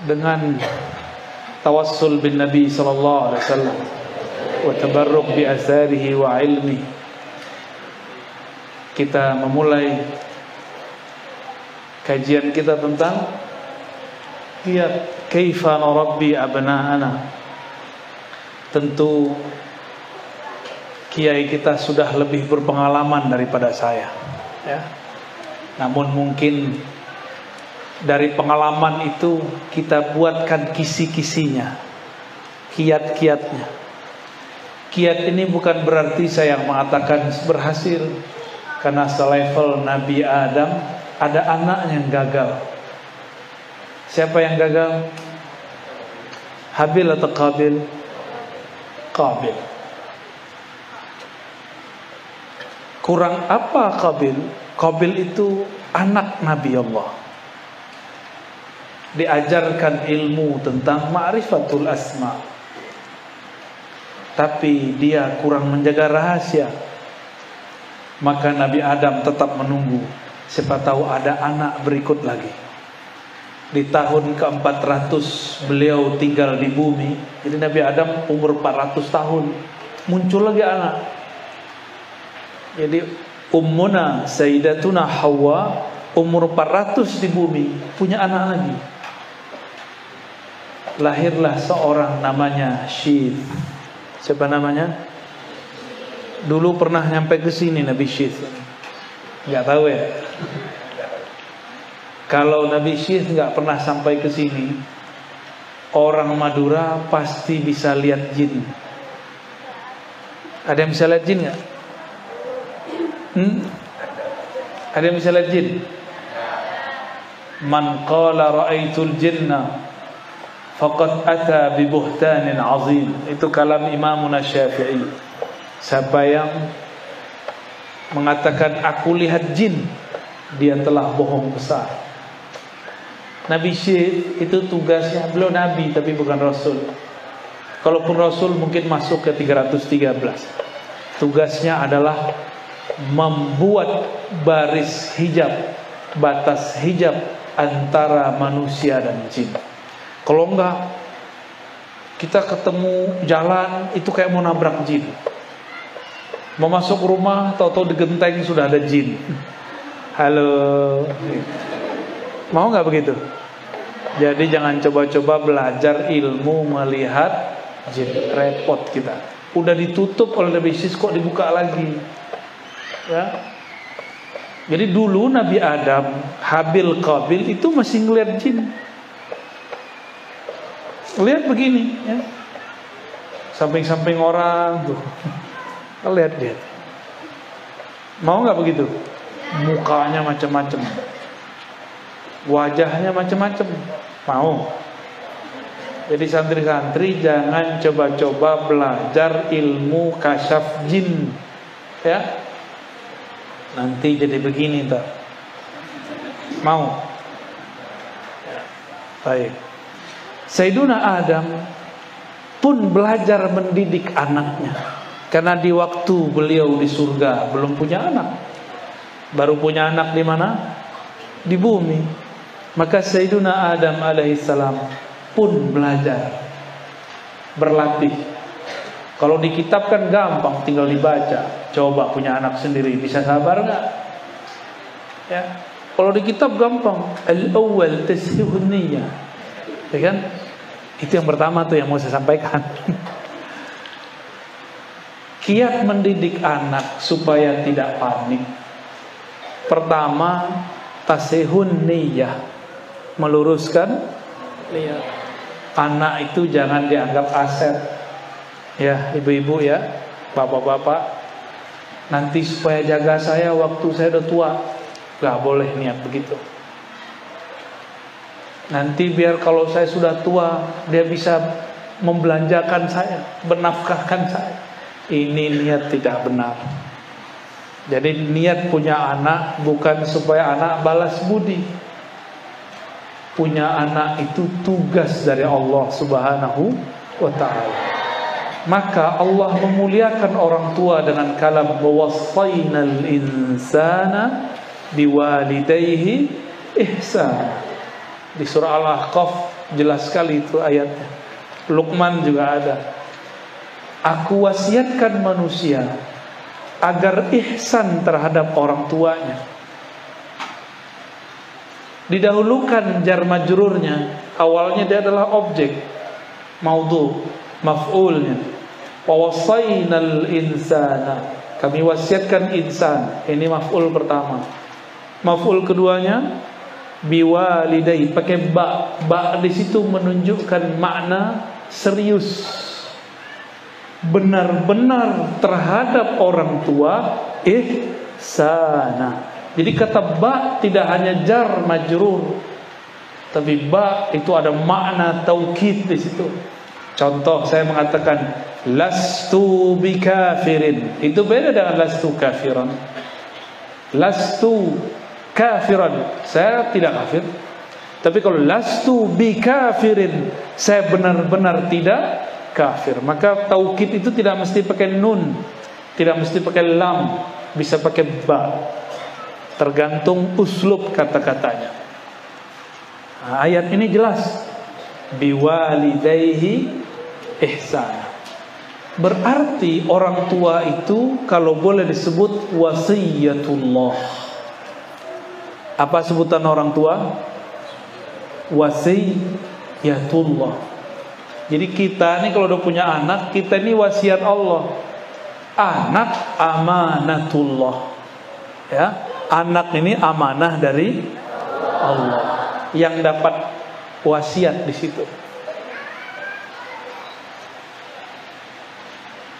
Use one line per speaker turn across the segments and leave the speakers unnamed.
dengan tawassul bin Nabi sallallahu alaihi wasallam wa tabarruk bi atharihi wa ilmi, kita memulai kajian kita tentang kaifa nurabbi abna'ana. Tentu kiai kita sudah lebih berpengalaman daripada saya, ya. Namun mungkin dari pengalaman itu kita buatkan kisi-kisinya, kiat-kiatnya. Kiat ini bukan berarti saya mengatakan berhasil, karena selevel Nabi Adam ada anaknya yang gagal. Siapa yang gagal? Habil atau Qabil? Qabil. Kurang apa Qabil? Qabil itu anak Nabi Allah, diajarkan ilmu tentang ma'rifatul asma, tapi dia kurang menjaga rahasia. Maka Nabi Adam tetap menunggu, siapa tahu ada anak berikut lagi. Di tahun ke-400 beliau tinggal di bumi. Jadi Nabi Adam umur 400 tahun, muncul lagi anak. Jadi Ummuna Sayyidatuna Hawa umur 400 di bumi, punya anak lagi. Lahirlah seorang namanya Syith. Siapa namanya? Dulu pernah nyampe ke sini Nabi Syith. Enggak tahu ya. Kalau Nabi Syith enggak pernah sampai ke sini, orang Madura pasti bisa lihat jin. Ada yang bisa lihat jin enggak? Ada yang bisa lihat jin? Man qala ra'aitul jinna faqad ata bi buhtanin azim. Itu kalam Imamuna Syafi'i. Siapa yang mengatakan aku lihat jin, dia telah bohong besar. Nabi Syith itu tugasnya, beliau nabi tapi bukan rasul. Kalaupun rasul mungkin masuk ke 313. Tugasnya adalah membuat baris hijab, batas hijab antara manusia dan jin. Kalau enggak, kita ketemu jalan itu kayak mau nabrak jin. Mau masuk rumah, tahu-tahu di genteng sudah ada jin. Halo, mau nggak begitu? Jadi jangan coba-coba belajar ilmu melihat jin, repot kita. Udah ditutup oleh Nabi Syith kok dibuka lagi, ya. Jadi dulu Nabi Adam, Habil, Qabil itu masih ngeliat jin. Lihat begini, ya. Samping-samping orang tuh. Lihat dia. Mau nggak begitu? Mukanya macam-macam, wajahnya macam-macam. Mau? Jadi santri-santri jangan coba-coba belajar ilmu kasyaf jin, ya. Nanti jadi begini tak? Mau? Baik. Sayyiduna Adam pun belajar mendidik anaknya, karena di waktu beliau di surga belum punya anak. Baru punya anak di mana? Di bumi. Maka Sayyiduna Adam alaihissalam pun belajar, berlatih. Kalau di kitab kan gampang, tinggal dibaca. Coba punya anak sendiri, bisa sabar nggak? Ya. Kalau di kitab gampang. Al-awwal tashihun niyyah, ya kan? Itu yang pertama tuh yang mau saya sampaikan. Kiat mendidik anak supaya tidak panik. Pertama, tasihun niyyah, meluruskan niat. Anak itu jangan dianggap aset. Ya, ibu-ibu ya, bapak-bapak, nanti supaya jaga saya waktu saya udah tua. Gak boleh niat begitu. Nanti biar kalau saya sudah tua, dia bisa membelanjakan saya, menafkahkan saya. Ini niat tidak benar. Jadi niat punya anak bukan supaya anak balas budi. Punya anak itu tugas dari Allah Subhanahu wa ta'ala. Maka Allah memuliakan orang tua dengan kalam wasainal insana biwalidayhi ihsan. Di surah Al-Ahqaf jelas sekali itu ayatnya. Luqman juga ada. Aku wasiatkan manusia agar ihsan terhadap orang tuanya. Didahulukan jar majrurnya, awalnya dia adalah objek, maudhu, maf'ulnya. Wa wasainal insana, kami wasiatkan insan, ini maf'ul pertama. Maf'ul keduanya biwalidai, pakai ba. Ba di situ menunjukkan makna serius, benar-benar terhadap orang tua, ihsana. Jadi kata ba tidak hanya jar majrur, tapi ba itu ada makna taukid di situ. Contoh, saya mengatakan lastu bikafirin, itu beda dengan lastu kafiran. Lastu kafiran, saya tidak kafir. Tapi kalau lastu bikafirin, saya benar-benar tidak kafir. Maka taukid itu tidak mesti pakai nun, tidak mesti pakai lam, bisa pakai ba. Tergantung uslub kata-katanya. Nah, ayat ini jelas, biwalidayhi ihsana. Berarti orang tua itu kalau boleh disebut wasiyatullah. Apa sebutan orang tua? Wasiyatullah. Jadi kita nih kalau udah punya anak, kita ini wasiat Allah. Anak amanatullah. Ya. Anak ini amanah dari Allah yang dapat wasiat di situ.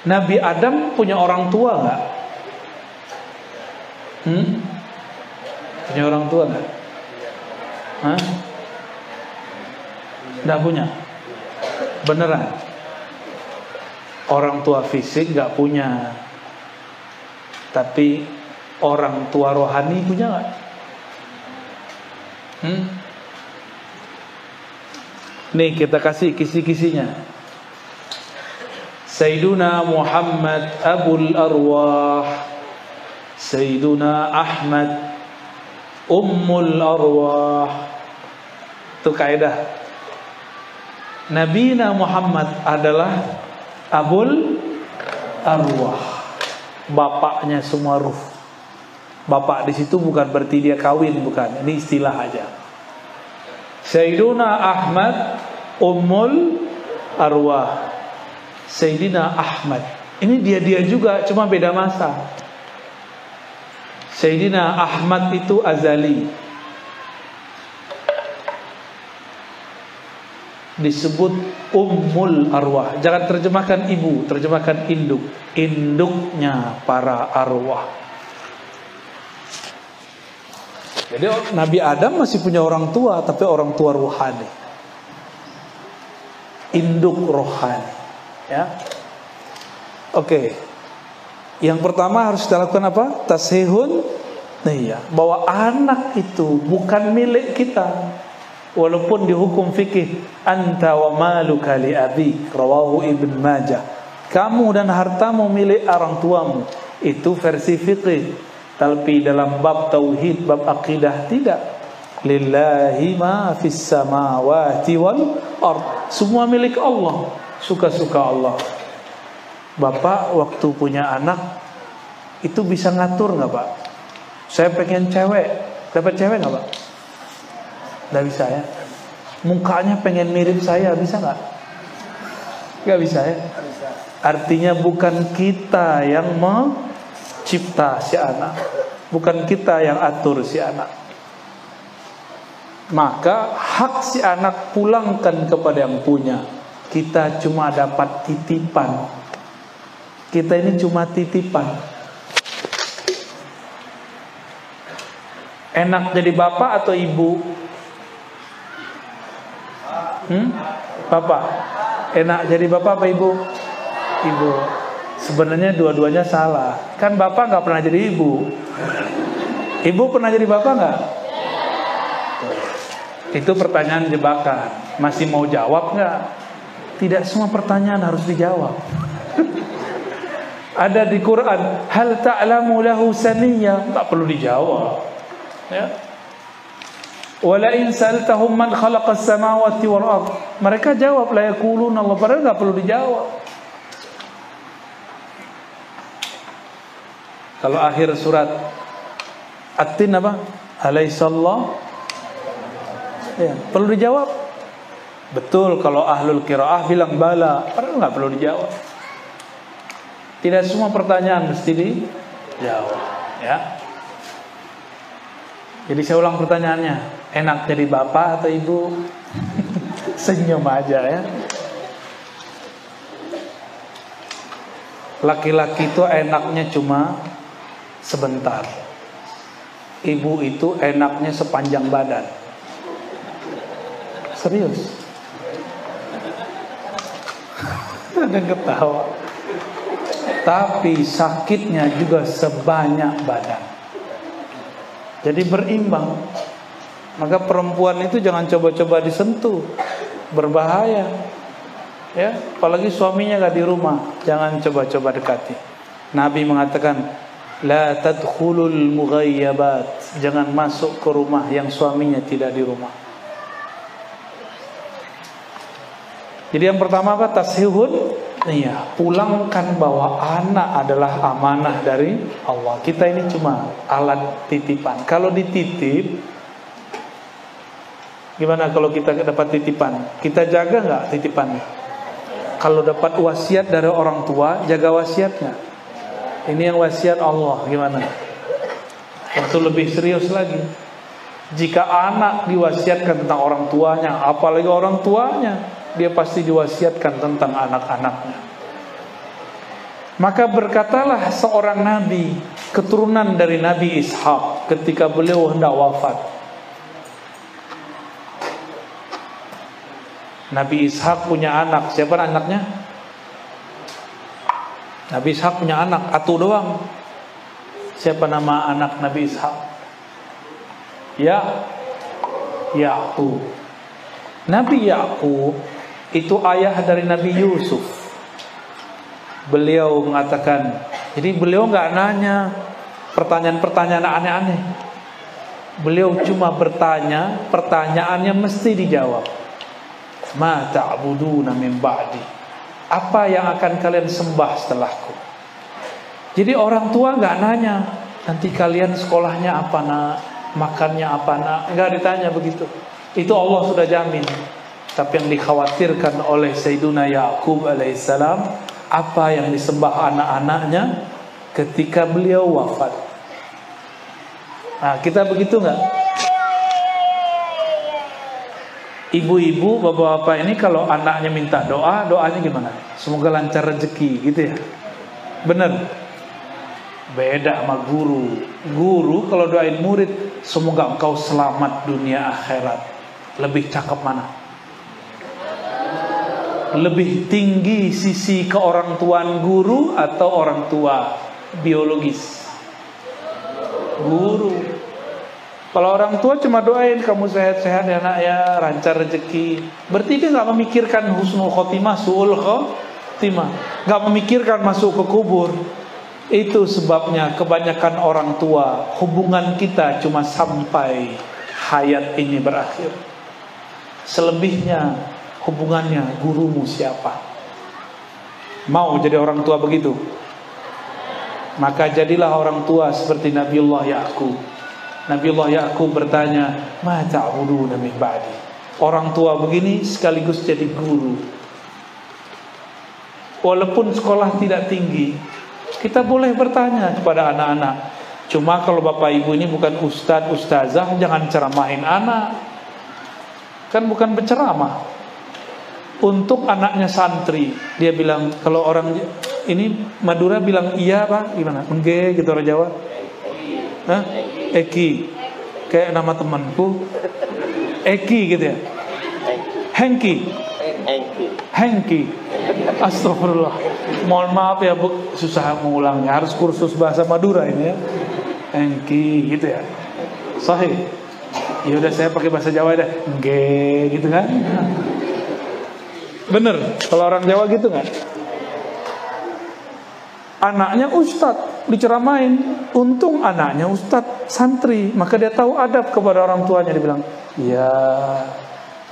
Nabi Adam punya orang tua nggak? Punya orang tua nggak? Nggak punya. Beneran? Orang tua fisik nggak punya, tapi orang tua rohani punya nggak? Nih kita kasih kisi-kisinya. Sayyiduna Muhammad Abul Arwah, Sayyiduna Ahmad Ummul Arwah. Itu kaidah. Nabina Muhammad adalah Abul Arwah, bapaknya semua ruh. Bapak di situ bukan berarti dia kawin, bukan. Ini istilah aja. Sayyiduna Ahmad Ummul Arwah, Sayyidina Ahmad. Ini dia juga, cuma beda masa. Sayyidina Ahmad itu azali, disebut Ummul Arwah. Jangan terjemahkan ibu, terjemahkan induk. Induknya para arwah. Jadi Nabi Adam masih punya orang tua, tapi orang tua rohani, induk rohani. Ya, oke. Yang pertama harus kita lakukan apa? Tashihun niyah, bahwa anak itu bukan milik kita. Walaupun dihukum fikih, anta wa maluka li abik, rawahu Ibn Majah. Kamu dan hartamu milik orang tuamu. Itu versi fikih. Tapi dalam bab tauhid, bab akidah tidak. Lillahi ma fis samawati wal ard. Semua milik Allah, suka-suka Allah. Bapak waktu punya anak itu bisa ngatur nggak Pak? Saya pengen cewek, dapat cewek nggak Pak? Nggak bisa ya. Mukanya pengen mirip saya, bisa nggak? Nggak bisa ya. Artinya bukan kita yang cipta si anak, bukan kita yang atur si anak. Maka hak si anak pulangkan kepada yang punya. Kita cuma dapat titipan. Kita ini cuma titipan. Enak jadi bapak atau ibu? Bapak. Enak jadi bapak apa ibu? Ibu. Sebenarnya dua-duanya salah. Kan bapak nggak pernah jadi ibu. Ibu pernah jadi bapak nggak? Itu pertanyaan jebakan. Masih mau jawab nggak? Tidak semua pertanyaan harus dijawab. Ada di Quran, hal ta'lamu lahu samiyya, tak perlu dijawab. Ya. Wala in sa'altahum man khalaqas samawati wal ard. Mereka jawab la yaquluna Allah, padahal enggak perlu dijawab. Kalau akhir surat At-Tin apa? Alaihissallah. Ya, perlu dijawab. Betul kalau ahlul qiraah bilang bala, padahal enggak perlu dijawab. Tidak semua pertanyaan mesti dijawab, ya. Jadi saya ulang pertanyaannya, enak jadi bapak atau ibu? Senyum aja ya. Laki-laki itu enaknya cuma sebentar. Ibu itu enaknya sepanjang badan. Serius. Ada yang ketawa. Tapi sakitnya juga sebanyak badan. Jadi berimbang. Maka perempuan itu jangan coba-coba disentuh, berbahaya. Ya, apalagi suaminya gak di rumah, jangan coba-coba dekati. Nabi mengatakan, la tadkhulul mughayyabat, jangan masuk ke rumah yang suaminya tidak di rumah. Jadi yang pertama apa? Tashihun. Iya, pulangkan bahwa anak adalah amanah dari Allah. Kita ini cuma alat titipan. Kalau dititip, gimana kalau kita dapat titipan? Kita jaga nggak titipannya? Kalau dapat wasiat dari orang tua, jaga wasiatnya. Ini yang wasiat Allah, gimana? Itu lebih serius lagi. Jika anak diwasiatkan tentang orang tuanya, apalagi orang tuanya, dia pasti diwasiatkan tentang anak-anaknya. Maka berkatalah seorang nabi, keturunan dari Nabi Ishak, ketika beliau hendak wafat. Nabi Ishak punya anak. Siapa anaknya? Nabi Ishak punya anak, atu doang. Siapa nama anak Nabi Ishak? Ya'qub. Nabi Ya'qub itu ayah dari Nabi Yusuf. Beliau mengatakan, jadi beliau nggak nanya pertanyaan-pertanyaan aneh-aneh. Beliau cuma bertanya, pertanyaannya mesti dijawab. Ma ta'buduna min ba'di. Apa yang akan kalian sembah setelahku? Jadi orang tua nggak nanya, nanti kalian sekolahnya apa nak, makannya apa nak, nggak ditanya begitu. Itu Allah sudah jamin. Tapi yang dikhawatirkan oleh Sayyiduna Ya'qub alaihissalam, apa yang disembah anak-anaknya ketika beliau wafat. Nah, kita begitu nggak? Ibu-ibu, bapak-bapak ini kalau anaknya minta doa, doanya gimana? Semoga lancar rezeki, gitu ya. Bener? Beda sama guru. Guru kalau doain murid, semoga engkau selamat dunia akhirat. Lebih cakep mana? Lebih tinggi sisi keorangtuaan guru atau orang tua biologis? Guru. Kalau orang tua cuma doain kamu sehat-sehat ya nak ya, lancar rezeki. Berarti dia nggak memikirkan husnul khotimah, suul khotimah, nggak memikirkan masuk ke kubur. Itu sebabnya kebanyakan orang tua hubungan kita cuma sampai hayat ini berakhir. Selebihnya hubungannya gurumu siapa? Mau jadi orang tua begitu? Maka jadilah orang tua seperti Nabiullah Ya'qub. Nabiullah Ya'qub bertanya, "Ma ta'buduna min ba'di?" Orang tua begini sekaligus jadi guru. Walaupun sekolah tidak tinggi, kita boleh bertanya kepada anak-anak. Cuma kalau bapak ibu ini bukan ustadz, ustazah, jangan ceramahin anak. Kan bukan berceramah. Untuk anaknya santri, dia bilang, kalau orang ini Madura bilang iya pak, gimana? Engge gitu orang Jawa. Hah? Eki, kayak nama temanku, Eki gitu ya. Hengki. Astagfirullah. Mohon maaf ya bu, susah mengulangnya. Harus kursus bahasa Madura ini ya. Hengki gitu ya. Sahih. Ya udah saya pakai bahasa Jawa deh. Engge gitu kan. Bener, kalau orang Jawa gitu nggak? Anaknya ustadz, diceramain. Untung anaknya ustadz santri, maka dia tahu adab kepada orang tuanya. Dia bilang, Ya,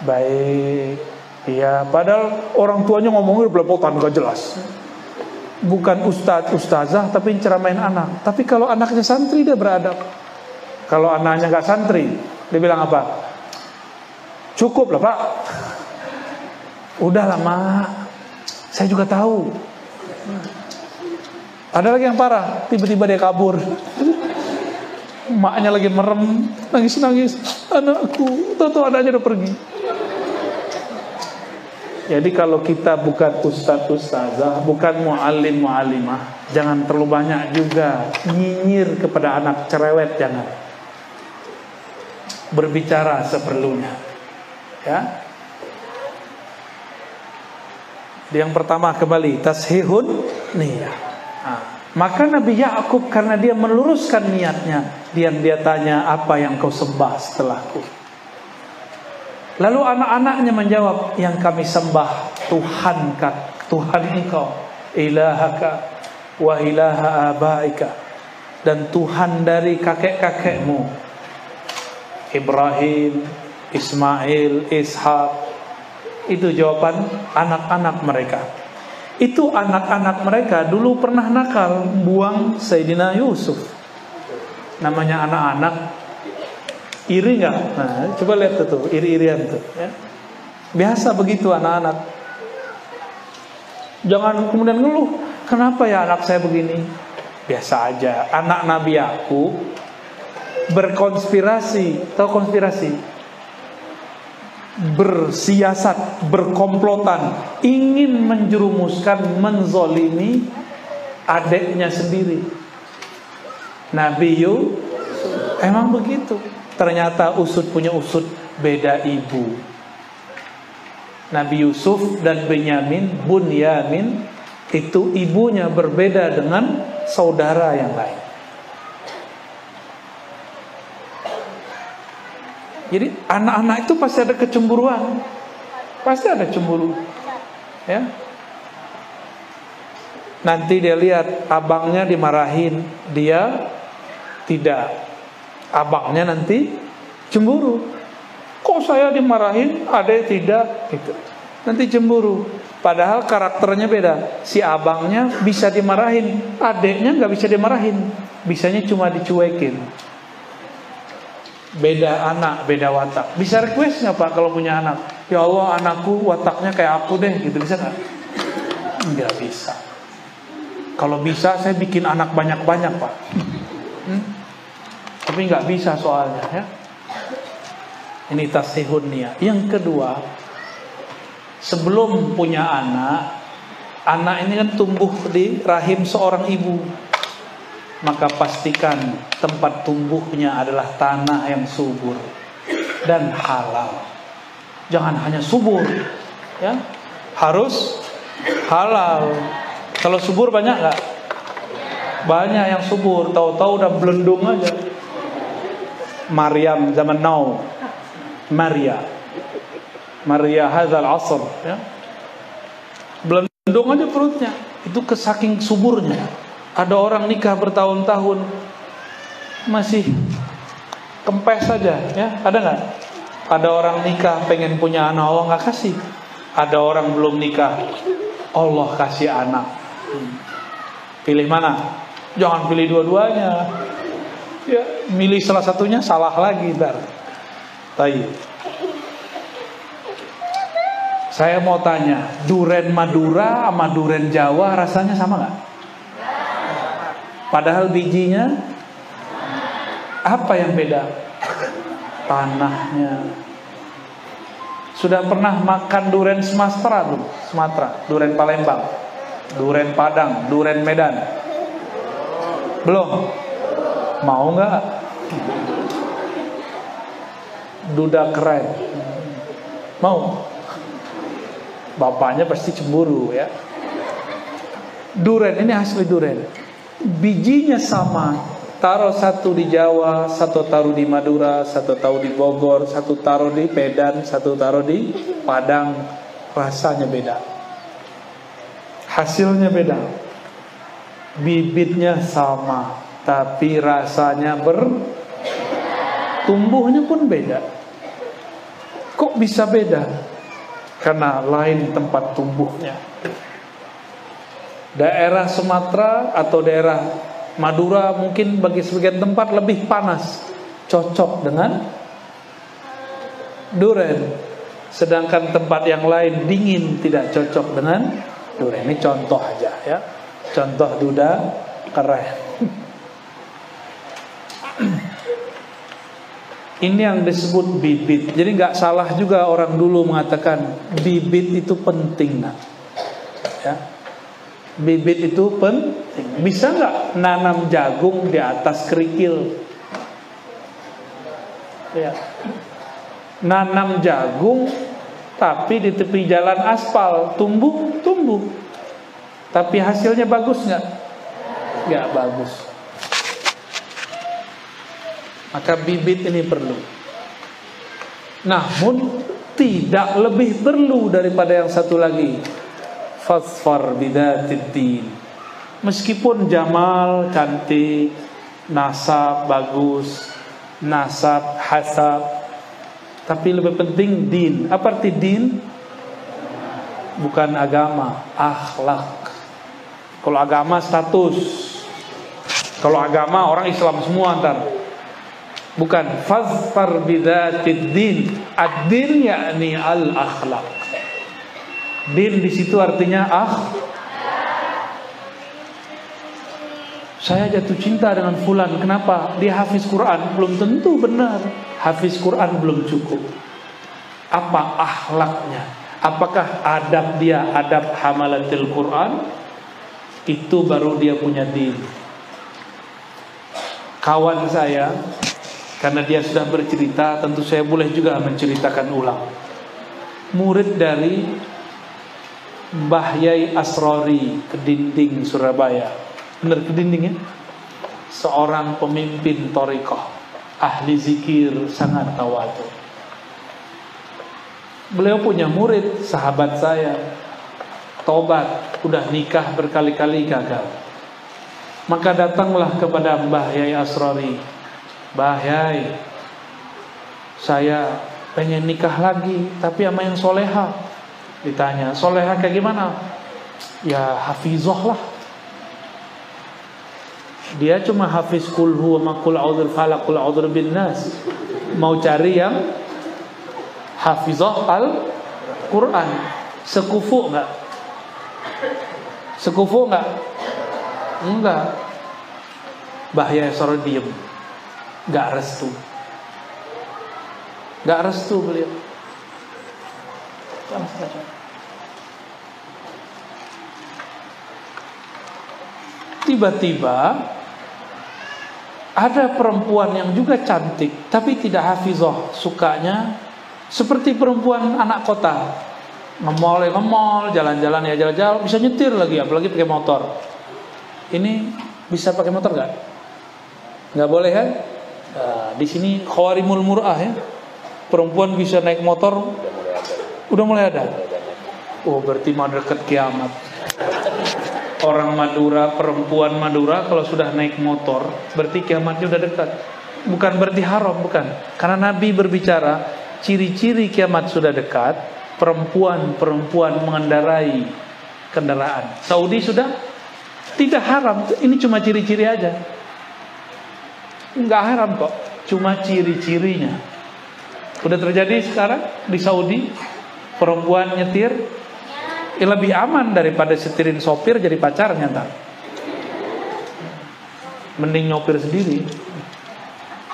baik. Ya, padahal orang tuanya ngomongnya belepotan gak jelas. Bukan ustadz, ustazah, tapi ceramain anak. Tapi kalau anaknya santri dia beradab. Kalau anaknya gak santri, dia bilang apa? Cukup lah Pak. Udah lah Mak, saya juga tahu. Ada lagi yang parah, tiba-tiba dia kabur. Maknya lagi merem, nangis-nangis, anakku, tahu-tahu anaknya udah pergi. Jadi kalau kita bukan ustadz ustazah, bukan muallim muallimah, jangan terlalu banyak juga nyinyir kepada anak, cerewet jangan. Berbicara seperlunya. Ya. Yang pertama kembali tashihun niyah. Maka Nabi Yakub karena dia meluruskan niatnya, dia tanya, apa yang kau sembah setelahku? Lalu anak-anaknya menjawab, yang kami sembah Tuhan engkau, ilahaka wa ilaha abaika, dan Tuhan dari kakek-kakekmu Ibrahim, Ismail, Ishak. Itu jawaban anak-anak mereka. Itu anak-anak mereka dulu pernah nakal, buang Sayyidina Yusuf. Namanya anak-anak iri nggak? Nah, coba lihat tuh, iri-irian tuh. Ya. Biasa begitu anak-anak. Jangan kemudian ngeluh, kenapa ya anak saya begini? Biasa aja. Anak Nabi Yakub berkonspirasi, tahu konspirasi? Bersiasat, berkomplotan, ingin menjerumuskan, menzolimi adiknya sendiri. Nabi Yusuf emang begitu. Ternyata usut punya usut, beda ibu. Nabi Yusuf dan Bunyamin itu ibunya berbeda dengan saudara yang lain. Jadi anak-anak itu pasti ada kecemburuan, pasti ada cemburu, ya. Nanti dia lihat abangnya dimarahin, dia tidak. Abangnya nanti cemburu. Kok saya dimarahin, adek tidak? Gitu. Nanti cemburu. Padahal karakternya beda. Si abangnya bisa dimarahin, adeknya nggak bisa dimarahin. Bisanya cuma dicuekin. Beda anak, beda watak. Bisa request nggak Pak kalau punya anak? Ya Allah, anakku wataknya kayak aku deh, gitu, bisa nggak? Nggak bisa. Kalau bisa saya bikin anak banyak-banyak Pak. Tapi nggak bisa soalnya, ya. Ini tasihun niyah. Yang kedua, sebelum punya anak ini kan tumbuh di rahim seorang ibu. Maka pastikan tempat tumbuhnya adalah tanah yang subur dan halal. Jangan hanya subur, ya, harus halal. Kalau subur banyak nggak? Banyak yang subur, tahu-tahu udah belendung aja. Maryam zaman now, Maria hadzal asr, ya. Belendung aja perutnya. Itu kesaking suburnya. Ada orang nikah bertahun-tahun masih kempes saja, ya. Ada nggak? Ada orang nikah pengen punya anak, Allah nggak kasih. Ada orang belum nikah, Allah kasih anak. Pilih mana? Jangan pilih dua-duanya. Ya, milih salah satunya salah lagi ntar. Tayyib. Saya mau tanya, duren Madura sama duren Jawa rasanya sama nggak? Padahal bijinya apa yang beda? Tanahnya. Sudah pernah makan duren Sumatera belum? Sumatera, duren Palembang, duren Padang, duren Medan? Belum? Mau nggak? Duda keren. Mau? Bapaknya pasti cemburu, ya. Duren ini asli duren. Bijinya sama, taruh satu di Jawa, satu taruh di Madura, satu taruh di Bogor, satu taruh di Medan, satu taruh di Padang, rasanya beda, hasilnya beda. Bibitnya sama, tapi rasanya tumbuhnya pun beda. Kok bisa beda? Karena lain tempat tumbuhnya. Daerah Sumatera atau daerah Madura mungkin bagi sebagian tempat lebih panas, cocok dengan durian. Sedangkan tempat yang lain dingin, tidak cocok dengan durian. Ini contoh aja ya. Contoh duda keren. Ini yang disebut bibit. Jadi nggak salah juga orang dulu mengatakan bibit itu penting, nak. Ya. Bibit itu penting. Bisa nggak nanam jagung di atas kerikil? Ya. Nanam jagung tapi di tepi jalan aspal, tumbuh. Tapi hasilnya bagus nggak? Nggak bagus. Maka bibit ini perlu. Namun tidak lebih perlu daripada yang satu lagi. Fasfar bidzatiddin. Meskipun jamal cantik, nasab bagus, nasab hasab, tapi lebih penting din. Apa arti din? Bukan agama, akhlak. Kalau agama status. Kalau agama orang Islam semua ntar. Bukan, fazfar bidzatiddin. Ad-din yakni al-akhlaq. Din di situ artinya saya jatuh cinta dengan fulan. Kenapa? Dia hafiz Quran. Belum tentu benar. Hafiz Quran belum cukup. Apa akhlaknya? Apakah adab dia adab hamalatil Quran? Itu baru dia punya din. Kawan saya, karena dia sudah bercerita, tentu saya boleh juga menceritakan ulang. Murid dari Mbah Yai Asrori, Kedinding, Surabaya. Benar Kedinding ya? Seorang pemimpin thariqah, ahli zikir, sangat tawadhu. Beliau punya murid, sahabat saya, tobat, udah nikah berkali-kali gagal. Maka datanglah kepada Mbah Yai Asrori. Mbah Yai, saya pengen nikah lagi, tapi sama yang soleha. Ditanya, soleha kayak gimana? Ya hafizah lah. Dia cuma hafiz kul huwa ma kul a'udzu falaq kul a'udzu bin nas. Mau cari yang hafizah Al-Quran. Sekufu enggak? Sekufu enggak? Enggak. Mbah Yai Asrori diem. Gak restu. Gak restu beliau. Tiba-tiba ada perempuan yang juga cantik tapi tidak hafizah. Sukanya seperti perempuan anak kota, nge-mall, jalan-jalan ya jalan-jalan, bisa nyetir lagi, apalagi pakai motor. Ini bisa pakai motor gak? Gak boleh kan? Nah, di sini khawarimul mur'ah ya. Perempuan bisa naik motor udah mulai ada. Oh, berarti mau dekat kiamat. Orang Madura, perempuan Madura kalau sudah naik motor berarti kiamatnya udah dekat. Bukan berarti haram, bukan. Karena Nabi berbicara ciri-ciri kiamat sudah dekat, perempuan mengendarai kendaraan. Saudi sudah tidak haram. Ini cuma ciri-ciri aja. Enggak haram kok, cuma ciri-cirinya. Udah terjadi sekarang di Saudi, perempuan nyetir lebih aman daripada setirin sopir jadi pacarnya ntar. Mending nyopir sendiri.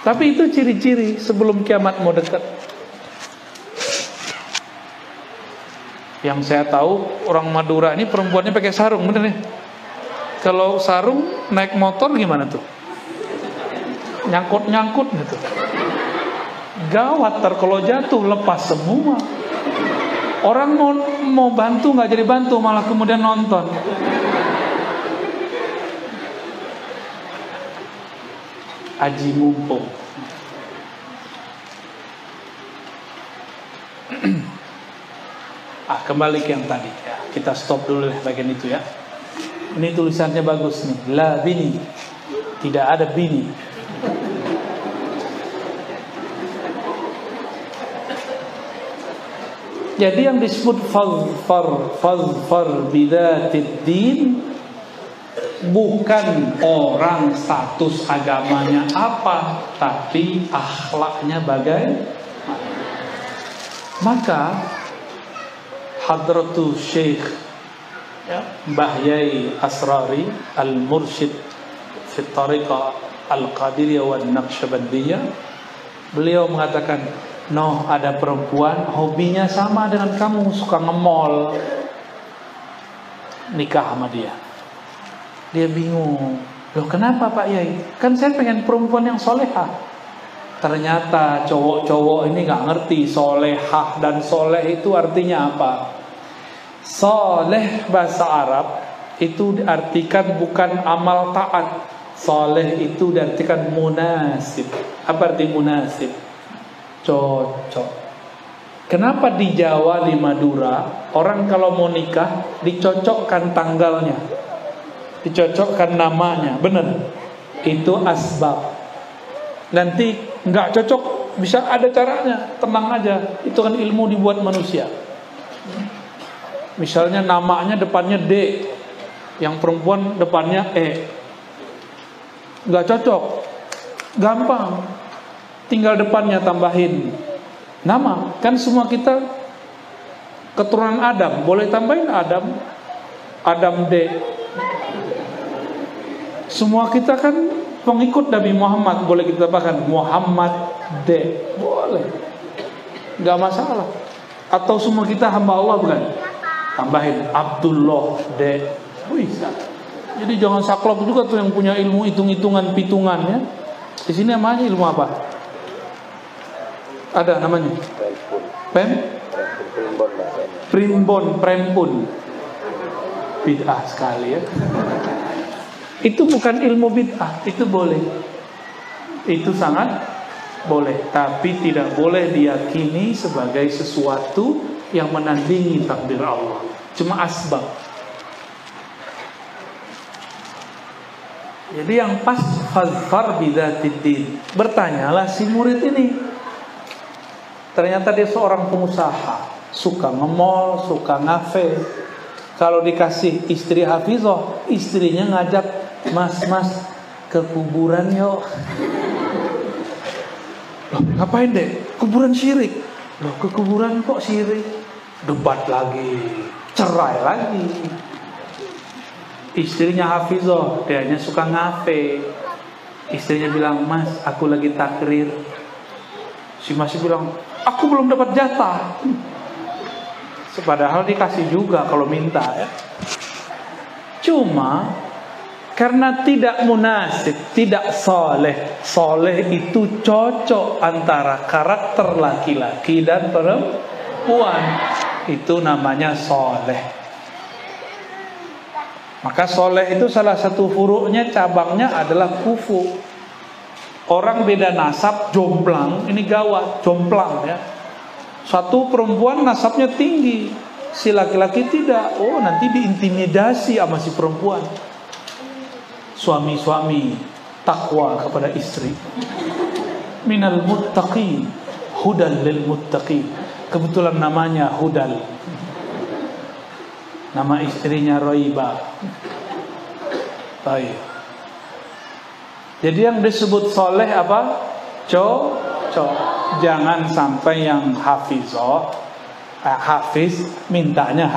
Tapi itu ciri-ciri sebelum kiamat mau dekat. Yang saya tahu orang Madura ini perempuannya pakai sarung, bener nih. Kalau sarung naik motor gimana tuh? Nyangkut gitu. Gawat, kalau jatuh lepas semua. Orang mau bantu nggak jadi bantu, malah kemudian nonton. Aji mumpung. Kembali ke yang tadi ya. Kita stop dulu bagian itu ya. Ini tulisannya bagus nih. La bini. Tidak ada bini. Jadi yang disebut fazfar bidzatid din bukan orang status agamanya apa, tapi akhlaknya bagaimana. Maka Hadratu Syekh Mbah Yai Asrari Al-Mursyid fi Tariqah Al-Qadiriyah wa Naqsyabandiyah, beliau mengatakan, "Noh, ada perempuan hobinya sama dengan kamu, suka nge-mall." Nikah sama dia. Dia bingung. Loh, kenapa Pak Yai? Kan saya pengen perempuan yang solehah. Ternyata cowok-cowok ini gak ngerti solehah dan soleh itu artinya apa. Soleh bahasa Arab itu diartikan bukan amal taat. Soleh itu diartikan munasib. Apa arti munasib? Cocok. Kenapa di Jawa, di Madura, orang kalau mau nikah dicocokkan tanggalnya, dicocokkan namanya, benar? Itu asbab. Nanti nggak cocok bisa ada caranya, tenang aja. Itu kan ilmu dibuat manusia. Misalnya namanya depannya D, yang perempuan depannya E, nggak cocok, gampang. Tinggal depannya tambahin nama. Kan semua kita keturunan Adam, boleh tambahin Adam D. Semua kita kan pengikut Nabi Muhammad, boleh kita tambahkan Muhammad D, boleh, nggak masalah. Atau semua kita hamba Allah, bukan? Tambahin Abdullah D, bisa. Jadi jangan saklok juga tuh yang punya ilmu hitung-hitungan pitungan ya. Di sini namanya ilmu apa? Ada namanya prembon. Bid'ah sekali ya. Itu bukan ilmu bid'ah, itu boleh. Itu sangat boleh, tapi tidak boleh diyakini sebagai sesuatu yang menandingi takdir Allah. Cuma asbab. Jadi yang pas fazfar bidzatid din. Bertanyalah si murid ini. Ternyata dia seorang pengusaha, suka nge-mall, suka ngafe. Kalau dikasih istri hafizah, istrinya ngajak, "Mas, ke kuburan yuk." Loh, ngapain deh? Kuburan syirik. Loh, ke kuburan kok syirik? Debat lagi, cerai lagi. Istrinya hafizah, dianya suka ngafe. Istrinya bilang, "Mas, aku lagi takrir." Si masih bilang, "Aku belum dapat jatah." Padahal dikasih juga kalau minta ya. Cuma karena tidak munasib, tidak soleh. Soleh itu cocok antara karakter laki-laki dan perempuan. Itu namanya soleh. Maka soleh itu salah satu furuknya, cabangnya adalah kufu. Orang beda nasab, jomplang, ini gawat, jomplang ya. Satu perempuan nasabnya tinggi, si laki-laki tidak. Oh, nanti diintimidasi sama si perempuan. Suami-suami takwa kepada istri. Minal muttaqin, hudal lil muttaqin. Kebetulan namanya Hudal. Nama istrinya Roiba. Baik. Jadi yang disebut soleh apa? Cocok. Jangan sampai yang hafiz mintanya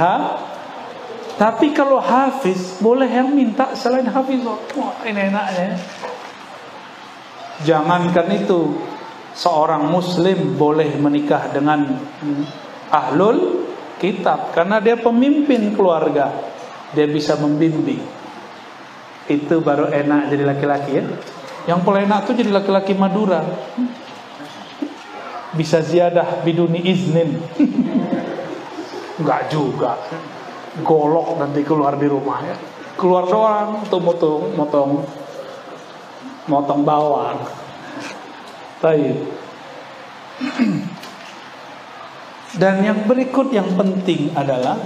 Tapi kalau hafiz boleh yang minta selain hafiz. Wah, ini enaknya. Jangankan itu, seorang muslim boleh menikah dengan ahlul kitab karena dia pemimpin keluarga, dia bisa membimbing. Itu baru enak jadi laki-laki ya. Yang paling enak tuh jadi laki-laki Madura. Bisa ziyadah biduni iznin. Enggak juga. Golok nanti keluar di rumah ya. Keluar doang tuh motong bawang. Baik. Dan yang berikut yang penting adalah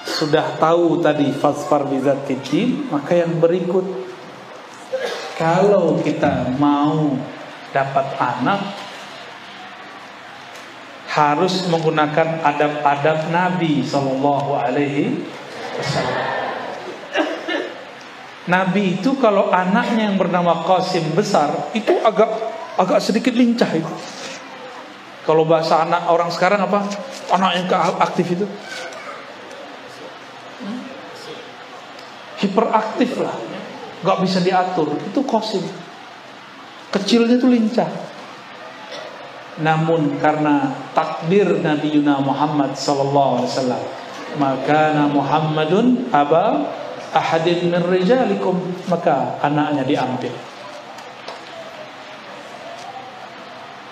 sudah tahu tadi fasfar bidzatid din, maka yang berikut, kalau kita mau dapat anak, harus menggunakan adab-adab Nabi Sallallahu Alaihi Wasallam. Nabi itu kalau anaknya yang bernama Qasim besar, itu agak sedikit lincah itu. Kalau bahasa anak orang sekarang apa? Anak yang aktif itu hiperaktif lah, nggak bisa diatur. Itu Qasim. Kecilnya itu lincah. Namun karena takdir Nabi Yuna Muhammad sallallahu alaihi wasallam, maka Muhammadun aba ahadin min rijalikum, maka anaknya diambil.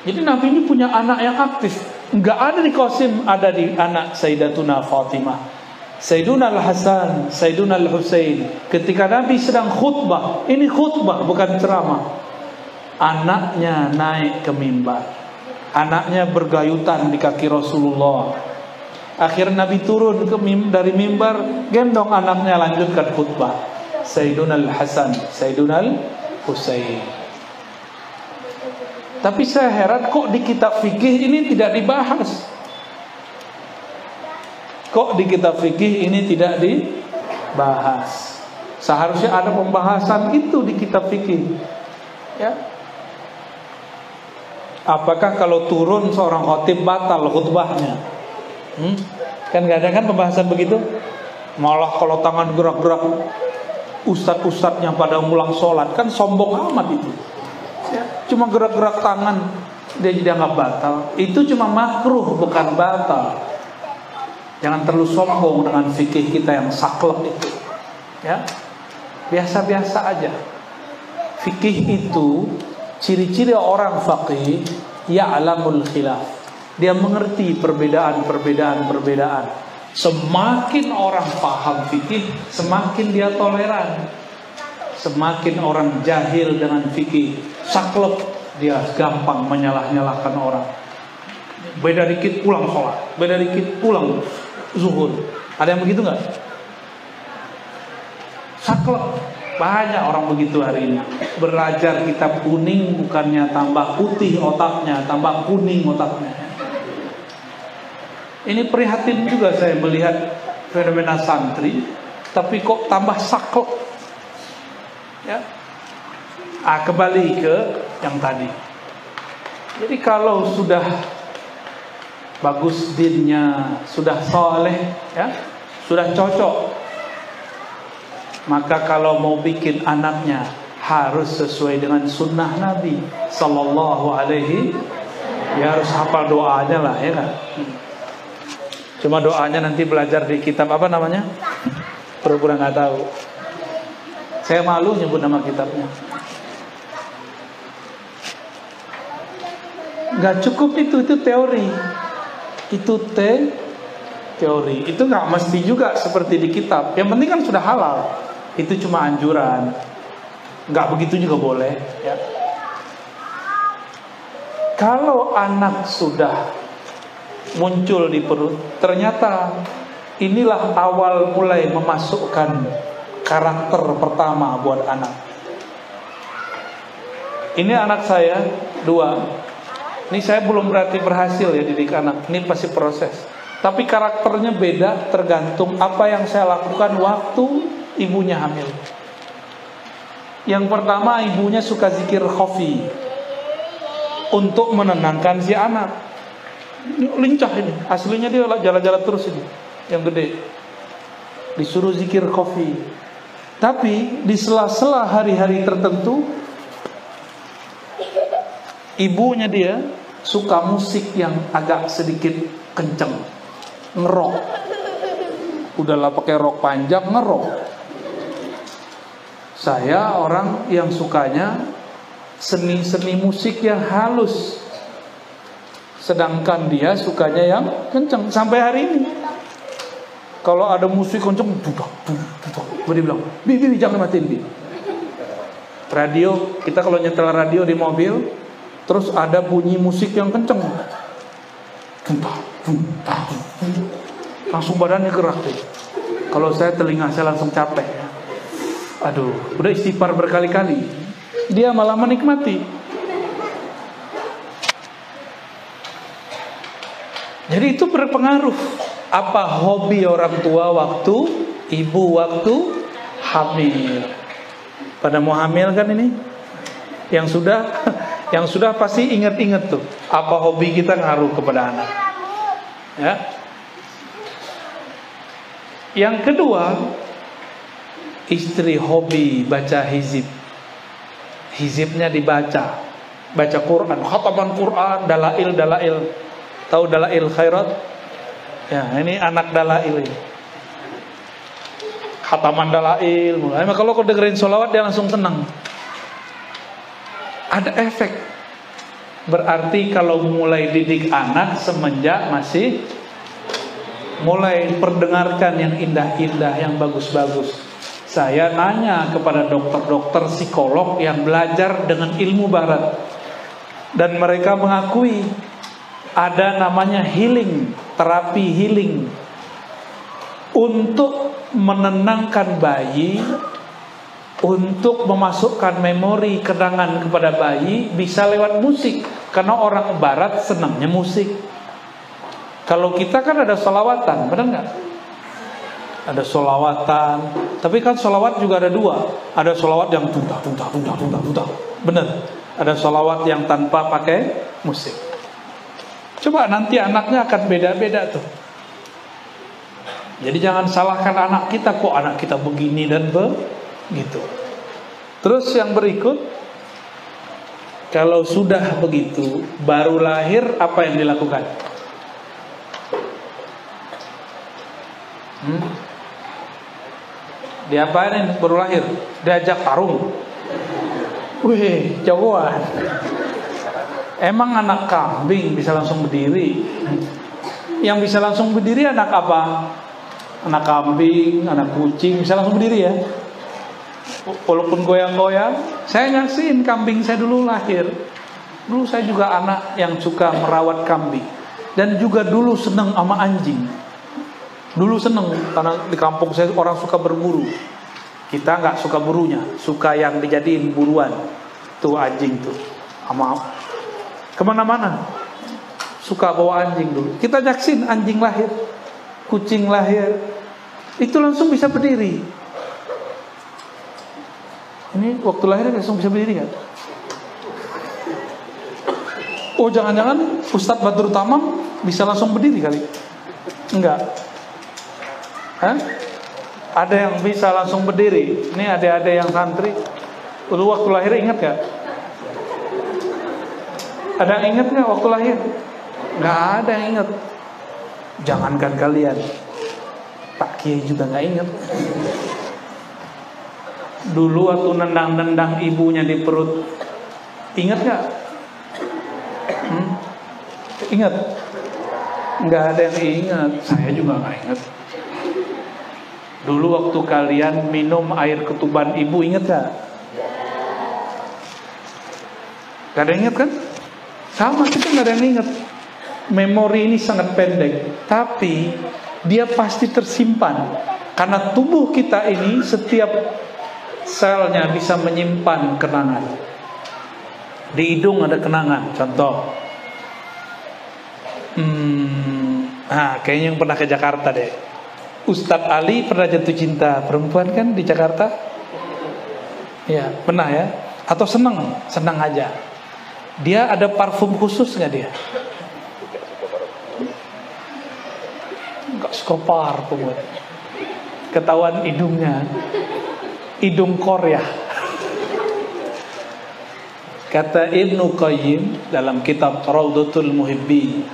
Jadi Nabi ini punya anak yang aktif. Enggak ada di Qasim, ada di anak Sayyidatuna Fatimah, Sayyiduna Al-Hasan, Sayyiduna Al-Husain. Ketika Nabi sedang khutbah, ini khutbah bukan ceramah, anaknya naik ke mimbar, anaknya bergayutan di kaki Rasulullah. Akhirnya Nabi turun dari mimbar, gendong anaknya, lanjutkan khutbah. Sayyiduna Al-Hasan, Sayyiduna Al-Husain. Tapi saya heran kok di kitab fikih ini tidak dibahas. Kok di kitab fikih ini tidak dibahas? Seharusnya ada pembahasan itu di kitab fikih. Ya. Apakah kalau turun seorang khatib batal khutbahnya? Kan gak ada kan pembahasan begitu? Malah kalau tangan gerak-gerak, ustadz-ustadznya pada ngulang sholat, kan sombong amat itu. Ya, cuma gerak-gerak tangan dia jadi anggap batal. Itu cuma makruh, bukan batal. Jangan terlalu sombong dengan fikih kita yang saklek itu. Ya, biasa-biasa aja. Fikih itu ciri-ciri orang faqih, ya'lamul khilaf. Dia mengerti perbedaan. Semakin orang paham fikih, semakin dia toleran. Semakin orang jahil dengan fikih, saklek, dia gampang menyalah-nyalahkan orang. Beda dikit pulang sholat, beda dikit pulang zuhur. Ada yang begitu nggak? Saklek. Banyak orang begitu hari ini. Belajar kitab kuning bukannya tambah putih otaknya, tambah kuning otaknya. Ini prihatin juga saya melihat fenomena santri, tapi kok tambah saklek. Ya. Kembali ke yang tadi. Jadi kalau sudah bagus dinnya, sudah soleh, ya, sudah cocok, maka kalau mau bikin anaknya harus sesuai dengan sunnah Nabi Sallallahu Alaihi. Ya harus hafal doanya lah, ya kan? Cuma doanya nanti belajar di kitab apa namanya? Pura-pura nggak tahu. Saya malu nyebut nama kitabnya. Gak cukup itu teori. Itu teori. Itu gak mesti juga seperti di kitab. Yang penting kan sudah halal. Itu cuma anjuran. Gak begitu juga boleh. Ya. Kalau anak sudah muncul di perut, ternyata inilah awal mulai memasukkan karakter pertama buat anak. Ini anak saya 2. Ini saya belum berarti berhasil ya didik anak. Ini pasti proses. Tapi karakternya beda tergantung apa yang saya lakukan waktu ibunya hamil. Yang pertama, ibunya suka zikir khafi untuk menenangkan si anak. Ini lincah ini. Aslinya dia jalan-jalan terus ini, yang gede. Disuruh zikir khafi. Tapi di sela-sela hari-hari tertentu, ibunya dia suka musik yang agak sedikit kenceng, ngerok. Udahlah pakai rok panjang, ngerok. Saya orang yang sukanya seni-seni musik yang halus, sedangkan dia sukanya yang kenceng. Sampai hari ini kalau ada musik kenceng, dia bilang, Bibi jangan matiin, Bibi. Radio, kita kalau nyetel radio di mobil, terus ada bunyi musik yang kenceng, langsung badannya gerak tuh. Kalau saya, telinga saya langsung capek. Aduh, udah istighfar berkali-kali, dia malah menikmati. Jadi itu berpengaruh. Apa hobi orang tua waktu ibu waktu hamil. Pada mau hamil kan ini? Yang sudah pasti ingat-ingat tuh. Apa hobi kita ngaruh kepada anak. Ya. Yang kedua, istri hobi baca hizib. Hizibnya dibaca. Baca Quran, khataman Quran, dalail. Tahu dalail khairat? Ya, ini anak dalail ini. Khataman dalail. Kalau kau dengerin sholawat dia langsung tenang. Ada efek. Berarti kalau mulai didik anak semenjak masih mulai perdengarkan yang indah-indah, yang bagus-bagus. Saya nanya kepada dokter-dokter psikolog yang belajar dengan ilmu barat, dan mereka mengakui ada namanya healing, terapi healing untuk menenangkan bayi, untuk memasukkan memori kenangan kepada bayi bisa lewat musik. Karena orang barat senangnya musik. Kalau kita kan ada sholawatan, benar nggak? Ada sholawatan, tapi kan sholawat juga ada dua. Ada sholawat yang tuntah, benar. Ada sholawat yang tanpa pakai musik. Coba nanti anaknya akan beda-beda tuh. Jadi jangan salahkan anak kita, kok anak kita begini dan begitu. Terus yang berikut, kalau sudah begitu, baru lahir apa yang dilakukan? Diapain baru lahir? Diajak tarung. Wih, jagoan. Emang anak kambing bisa langsung berdiri? Yang bisa langsung berdiri anak apa? Anak kambing, anak kucing bisa langsung berdiri ya. Walaupun goyang-goyang. Saya nyaksiin kambing saya dulu lahir. Dulu saya juga anak yang suka merawat kambing. Dan juga dulu senang sama anjing. Dulu senang karena di kampung saya orang suka berburu. Kita nggak suka burunya, suka yang dijadiin buruan. Tuh anjing tuh, sama kemana-mana. Suka bawa anjing dulu. Kita jaksin anjing lahir, kucing lahir, itu langsung bisa berdiri. Ini waktu lahir langsung bisa berdiri kan? Oh jangan-jangan Ustadz Badrul Tamam bisa langsung berdiri kali? Enggak. Hah? Ada yang bisa langsung berdiri. Ini ada yang santri. Dulu waktu lahir ingat gak? Ada yang ingat gak waktu lahir? Gak ada yang ingat. Jangankan kalian, Pak Kiai juga gak ingat. Dulu waktu nendang-nendang ibunya di perut, ingat gak? Ingat? Gak ada yang ingat. Saya juga gak ingat. Dulu waktu kalian minum air ketuban ibu, ingat gak? Gak ada yang ingat kan? Sama, kita gak ada yang ingat. Memori ini sangat pendek, tapi dia pasti tersimpan. Karena tubuh kita ini setiap selnya bisa menyimpan kenangan. Di hidung ada kenangan. Contoh, kayaknya yang pernah ke Jakarta deh. Ustadz Ali pernah jatuh cinta perempuan kan di Jakarta? Ya, pernah ya? Atau senang aja. Dia ada parfum khusus nggak dia? Nggak suka parfum. Ketahuan hidungnya, hidung Korea. Kata Ibnu Qayyim dalam kitab Raudhatul Muhibbin,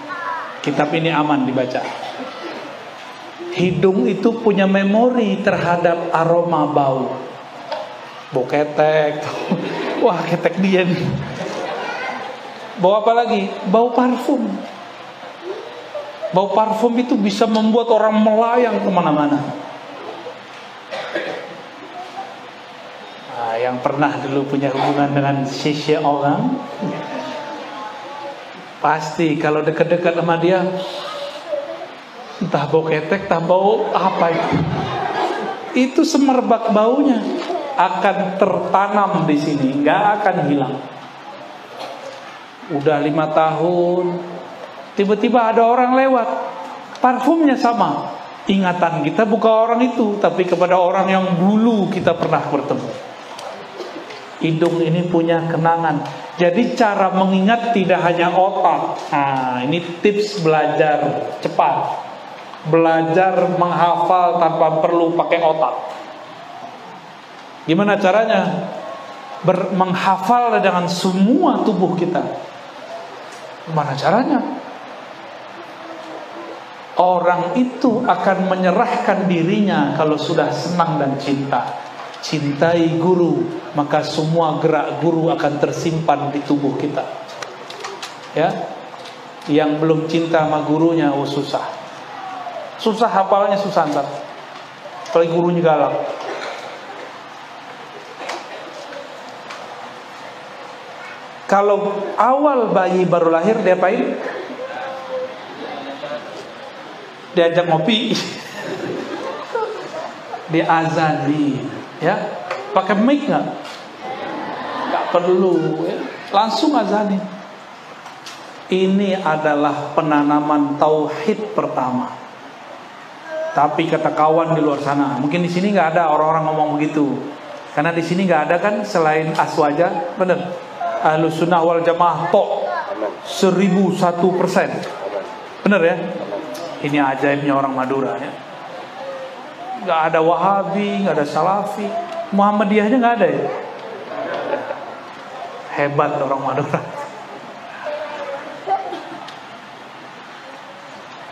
kitab ini aman dibaca. Hidung itu punya memori terhadap aroma bau. Bau ketek. Wah, ketek dia nih. Bau apa lagi? Bau parfum. Bau parfum itu bisa membuat orang melayang kemana-mana. Nah, yang pernah dulu punya hubungan dengan seseorang, pasti kalau dekat-dekat sama dia, entah bau ketek, entah bau apa itu semerbak baunya akan tertanam di sini, nggak akan hilang. Udah 5 tahun, Tiba-tiba ada orang lewat, parfumnya sama. Ingatan kita bukan orang itu, tapi kepada orang yang dulu kita pernah bertemu. Hidung ini punya kenangan. Jadi cara mengingat tidak hanya otak. Nah, ini tips belajar cepat. Belajar menghafal tanpa perlu pakai otak. Gimana caranya? Menghafal dengan semua tubuh kita. Gimana caranya? Orang itu akan menyerahkan dirinya kalau sudah senang dan cinta. Cintai guru, maka semua gerak guru akan tersimpan di tubuh kita. Ya, yang belum cinta sama gurunya, oh susah. Susah hafalnya, susah ntar. Apalagi gurunya galak. Kalau awal bayi baru lahir, dia apain? Diajak ngopi, diazani, ya. Pakai mic nggak? Nggak perlu, ya. Langsung azani. Ini adalah penanaman tauhid pertama. Tapi kata kawan di luar sana, mungkin di sini nggak ada orang-orang ngomong begitu, karena di sini nggak ada kan selain aswaja, bener. Ahlus sunnah wal jamaah tok 1001%, bener ya. Ini ajaibnya orang Madura ya. Gak ada Wahabi, gak ada Salafi, Muhammadiyahnya gak ada ya. Hebat orang Madura.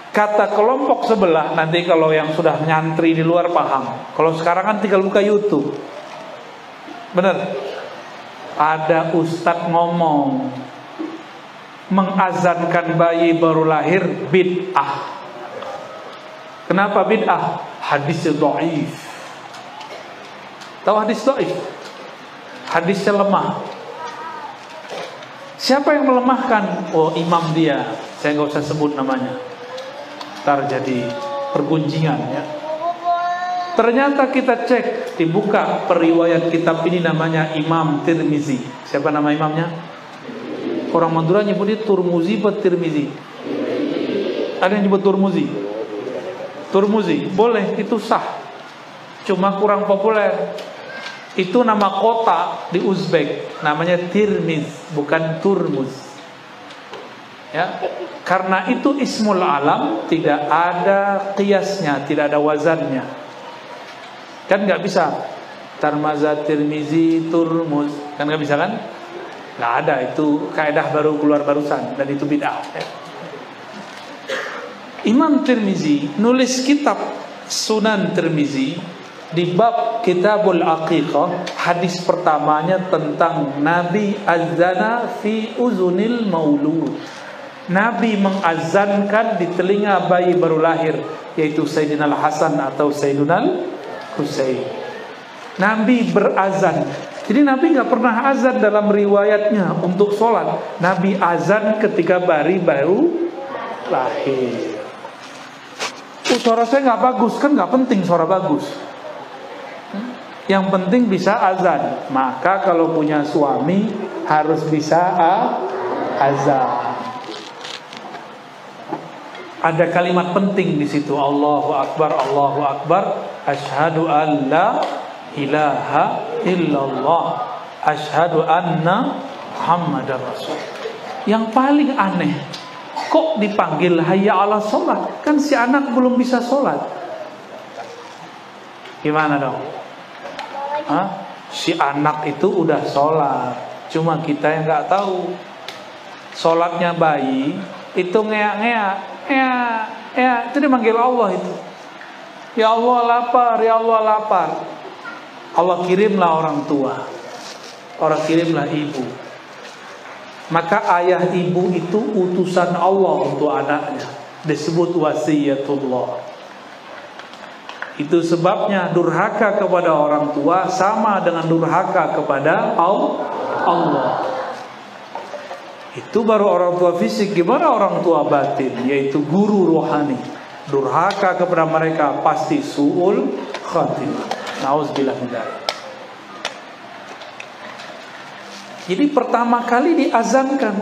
Kata kelompok sebelah, nanti kalau yang sudah nyantri di luar paham. Kalau sekarang kan tinggal buka YouTube. Bener. Ada ustadz ngomong, mengazankan bayi baru lahir bid'ah. Kenapa bid'ah? Hadisnya dhaif. Tahu hadis dhaif? Hadisnya lemah. Siapa yang melemahkan? Oh, imam dia. Saya nggak usah sebut namanya. Ntar jadi pergunjingan ya. Ternyata kita cek, dibuka periwayat kitab ini, namanya Imam Tirmizi. Siapa nama imamnya? Orang Madura nyebutnya Turmuzi atau Tirmizi? Ada yang nyebut Turmuzi? Turmuzi, boleh, itu sah. Cuma kurang populer. Itu nama kota di Uzbek, namanya Tirmiz, bukan Turmuz. Ya, karena itu ismul alam, tidak ada qiyasnya, tidak ada wazannya. Kan nggak bisa Tarmaza, Tirmizi, Turmuz, kan nggak bisa kan? Nggak ada, itu kaidah baru keluar barusan, dan itu bid'ah. Ya. Imam Tirmizi nulis kitab Sunan Tirmizi di bab Kitabul Aqiqah. Hadis pertamanya tentang Nabi azana fi uzunil maulud. Nabi mengazankan di telinga bayi baru lahir, yaitu Sayyidina Al-Hasan atau Sayyidina Al-Husain. Nabi berazan. Jadi Nabi gak pernah azan dalam riwayatnya untuk sholat. Nabi azan ketika bayi baru lahir. Suara saya nggak bagus, kan nggak penting suara bagus. Yang penting bisa azan. Maka kalau punya suami harus bisa azan. Ada kalimat penting di situ. Allahu Akbar, Allahu Akbar. Asyhadu an la ilaha illallah. Asyhadu anna Muhammadar Rasul. Yang paling aneh, kok dipanggil hayya ala sholat? Kan si anak belum bisa sholat. Gimana dong? Hah? Si anak itu udah sholat, cuma kita yang gak tahu. Sholatnya bayi itu ngeak-ngeak, itu dipanggil Allah itu. Ya Allah lapar, ya Allah lapar. Allah kirimlah orang tua, Allah kirimlah ibu. Maka ayah ibu itu utusan Allah untuk anaknya, disebut wasiyatullah. Itu sebabnya durhaka kepada orang tua sama dengan durhaka kepada Allah. Itu baru orang tua fisik. Gimana orang tua batin, yaitu guru rohani? Durhaka kepada mereka pasti su'ul khatimah. Nauzubillah min dzalik. Jadi pertama kali diazankan,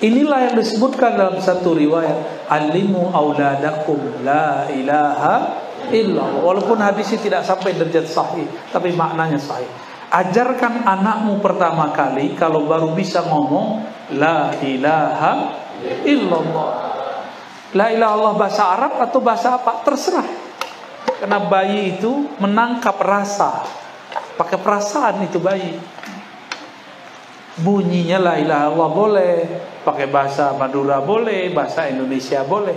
Inilah yang disebutkan dalam satu riwayat, alimu auladakum la ilaha illallah. Walaupun hadisnya tidak sampai derajat sahih, tapi maknanya sahih. Ajarkan anakmu pertama kali kalau baru bisa ngomong la ilaha illallah. La ilaha illallah bahasa Arab atau bahasa apa? Terserah. Karena bayi itu menangkap rasa. Pakai perasaan itu bayi. Bunyinya la ilaha illallah boleh, pakai bahasa Madura boleh, bahasa Indonesia boleh.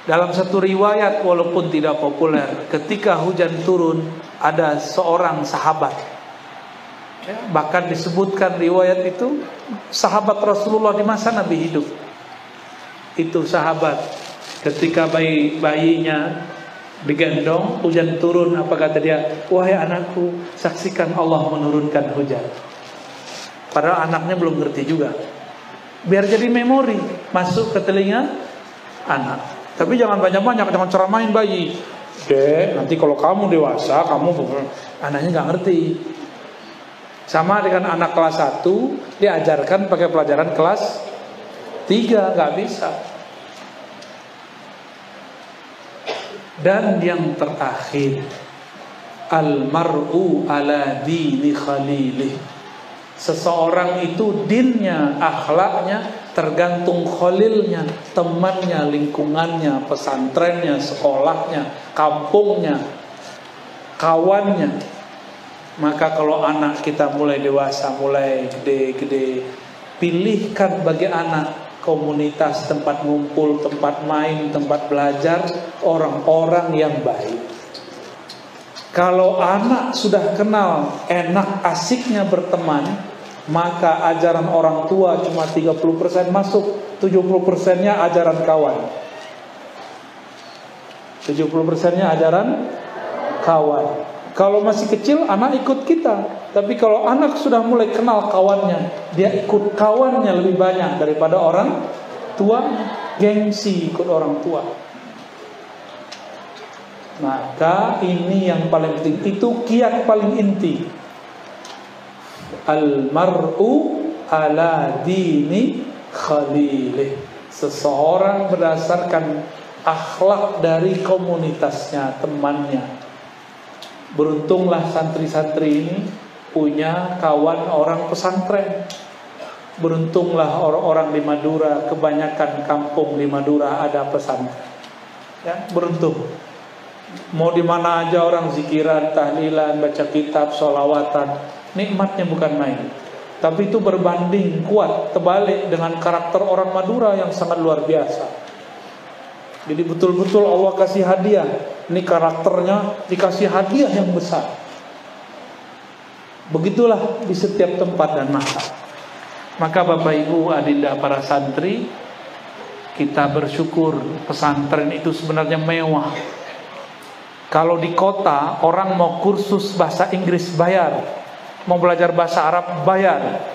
Dalam satu riwayat walaupun tidak populer, ketika hujan turun ada seorang sahabat, bahkan disebutkan riwayat itu sahabat Rasulullah di masa Nabi hidup. Itu sahabat ketika bayinya digendong, hujan turun, apa kata dia? Wahai anakku, saksikan Allah menurunkan hujan. Padahal anaknya belum ngerti juga. Biar jadi memori masuk ke telinga anak. Tapi jangan banyak-banyak, jangan ceramain bayi. Dek, nanti kalau kamu dewasa, anaknya nggak ngerti. Sama dengan anak kelas 1, diajarkan pakai pelajaran kelas 3, nggak bisa. Dan yang terakhir, al-mar'u ala dini khalilih. Seseorang itu dinnya, akhlaknya tergantung khalilnya, temannya, lingkungannya, pesantrennya, sekolahnya, kampungnya, kawannya. Maka kalau anak kita mulai dewasa, mulai gede-gede, pilihkan bagi anak komunitas, tempat ngumpul, tempat main, tempat belajar, orang-orang yang baik. Kalau anak sudah kenal enak asiknya berteman, maka ajaran orang tua cuma 30% masuk, 70%-nya ajaran kawan. 70%-nya ajaran kawan. Kalau masih kecil anak ikut kita, tapi kalau anak sudah mulai kenal kawannya, dia ikut kawannya lebih banyak daripada orang tua. Gengsi ikut orang tua. Maka ini yang paling penting, itu kiat paling inti. Al-mar'u ala dini khalilih. Seseorang berdasarkan akhlak dari komunitasnya, temannya. Beruntunglah santri-santri ini punya kawan orang pesantren. Beruntunglah orang-orang di Madura, kebanyakan kampung di Madura ada pesantren. Ya, beruntung. Mau di mana aja orang zikiran, tahlilan, baca kitab, sholawatan, nikmatnya bukan main. Tapi itu berbanding kuat, terbalik dengan karakter orang Madura yang sangat luar biasa. Jadi betul-betul Allah kasih hadiah. Ini karakternya dikasih hadiah yang besar. Begitulah di setiap tempat dan masa. Maka Bapak Ibu adinda para santri, kita bersyukur pesantren itu sebenarnya mewah. Kalau di kota orang mau kursus bahasa Inggris bayar, mau belajar bahasa Arab bayar,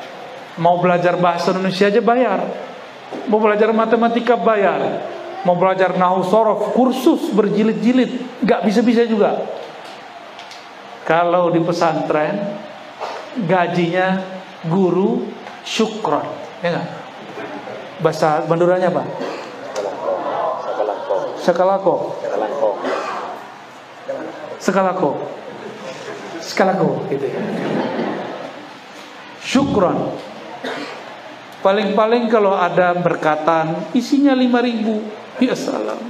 mau belajar bahasa Indonesia aja bayar, mau belajar matematika bayar, mau belajar nahwu sorof kursus berjilid-jilid nggak bisa-bisa juga. Kalau di pesantren gajinya guru syukron, ya nggak? Bahasa Maduranya apa? Sekalako. Sekalako gitu ya. Syukron. Paling-paling kalau ada berkatan isinya 5.000, ya salam.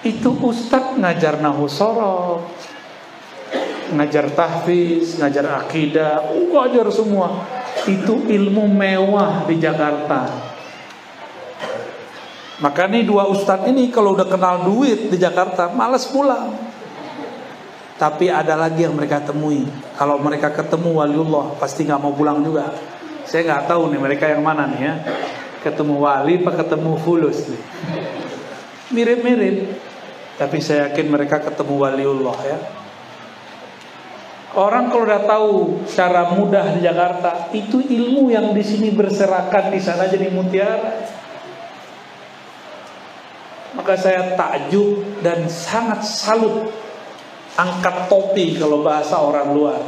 Itu ustadz ngajar nahwu sorof, ngajar tahfiz, ngajar akidah, ngajar semua. Itu ilmu mewah di Jakarta. Maka nih 2 ustadz ini kalau udah kenal duit di Jakarta malas pulang. Tapi ada lagi yang mereka temui. Kalau mereka ketemu waliullah pasti gak mau pulang juga. Saya gak tahu nih mereka yang mana nih ya. Ketemu wali apa ketemu fulus nih. Mirip-mirip. Tapi saya yakin mereka ketemu waliullah ya. Orang kalau udah tahu secara mudah di Jakarta, itu ilmu yang di sini berserakan di sana jadi mutiara. Maka saya takjub dan sangat salut, angkat topi kalau bahasa orang luar.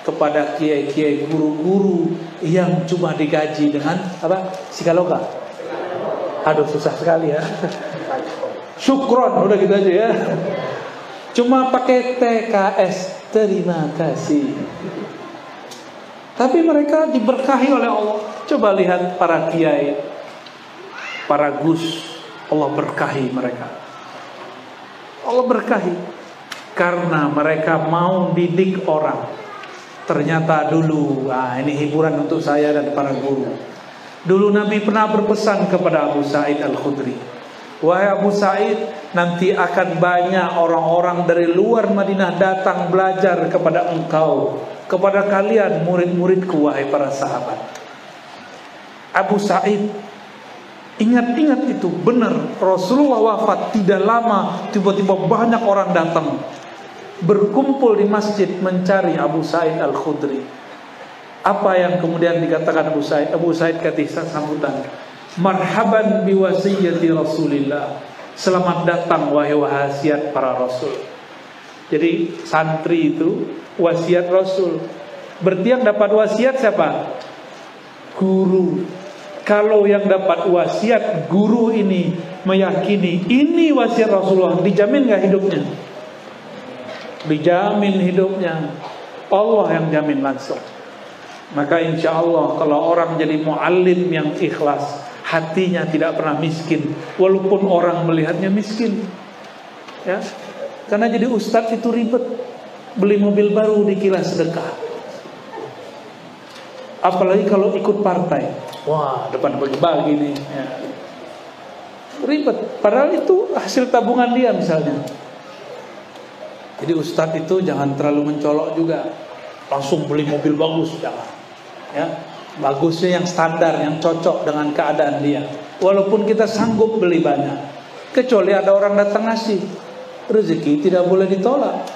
kepada kiai-kiai, guru-guru yang cuma digaji dengan apa? Psikologa. Aduh, susah sekali ya. Syukron, udah gitu aja ya. Cuma pakai TKS, terima kasih. Tapi mereka diberkahi oleh Allah. Coba lihat para kiai, para gus, Allah berkahi mereka. Allah berkahi karena mereka mau didik orang. Ternyata dulu, ini hiburan untuk saya dan para guru. Dulu Nabi pernah berpesan kepada Abu Sa'id Al-Khudri, wahai Abu Sa'id, nanti akan banyak orang-orang dari luar Madinah datang belajar kepada engkau, kepada kalian murid-muridku, wahai para sahabat. Abu Sa'id, ingat-ingat itu, benar, Rasulullah wafat tidak lama, tiba-tiba banyak orang datang berkumpul di masjid mencari Abu Sa'id Al-Khudri. Apa yang kemudian dikatakan Abu Sa'id? Abu Sa'id kata sambutan, marhaban biwasiyati Rasulillah, selamat datang wahai wasiat para Rasul. Jadi santri itu wasiat Rasul. Berarti yang dapat wasiat siapa? Guru. Kalau yang dapat wasiat guru ini meyakini ini wasiat Rasulullah, dijamin gak hidupnya? Dijamin hidupnya. Allah yang jamin langsung. Maka insya Allah kalau orang jadi muallim yang ikhlas, hatinya tidak pernah miskin, walaupun orang melihatnya miskin, ya. Karena jadi ustadz itu ribet, beli mobil baru dikira sedekah. Apalagi kalau ikut partai, wah depan bagi-bagi nih, ya. Ribet. Padahal itu hasil tabungan dia misalnya. Jadi ustadz itu jangan terlalu mencolok juga, langsung beli mobil bagus, jangan. Ya, bagusnya yang standar, yang cocok dengan keadaan dia. Walaupun kita sanggup beli banyak, kecuali ada orang datang ngasih. Rezeki tidak boleh ditolak.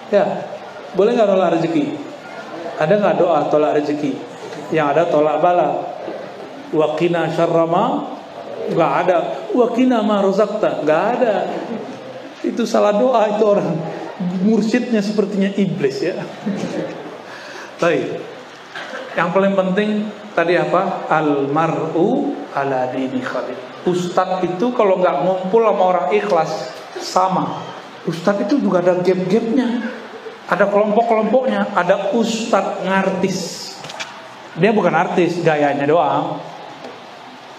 Ya, boleh nggak nolak rezeki? Ada nggak doa tolak rezeki? Yang ada tolak bala. Waqina syarrama, nggak ada. Waqina ma razaqta, nggak ada. Itu salah doa itu orang. Mursyidnya sepertinya iblis ya. Baik. Yang paling penting tadi apa? Al-mar'u ala dini khalil. Ustadz itu kalau nggak ngumpul sama orang ikhlas, sama. Ustadz itu juga ada gap-gapnya, ada kelompok-kelompoknya. Ada ustadz ngartis. Dia bukan artis, gayanya doang.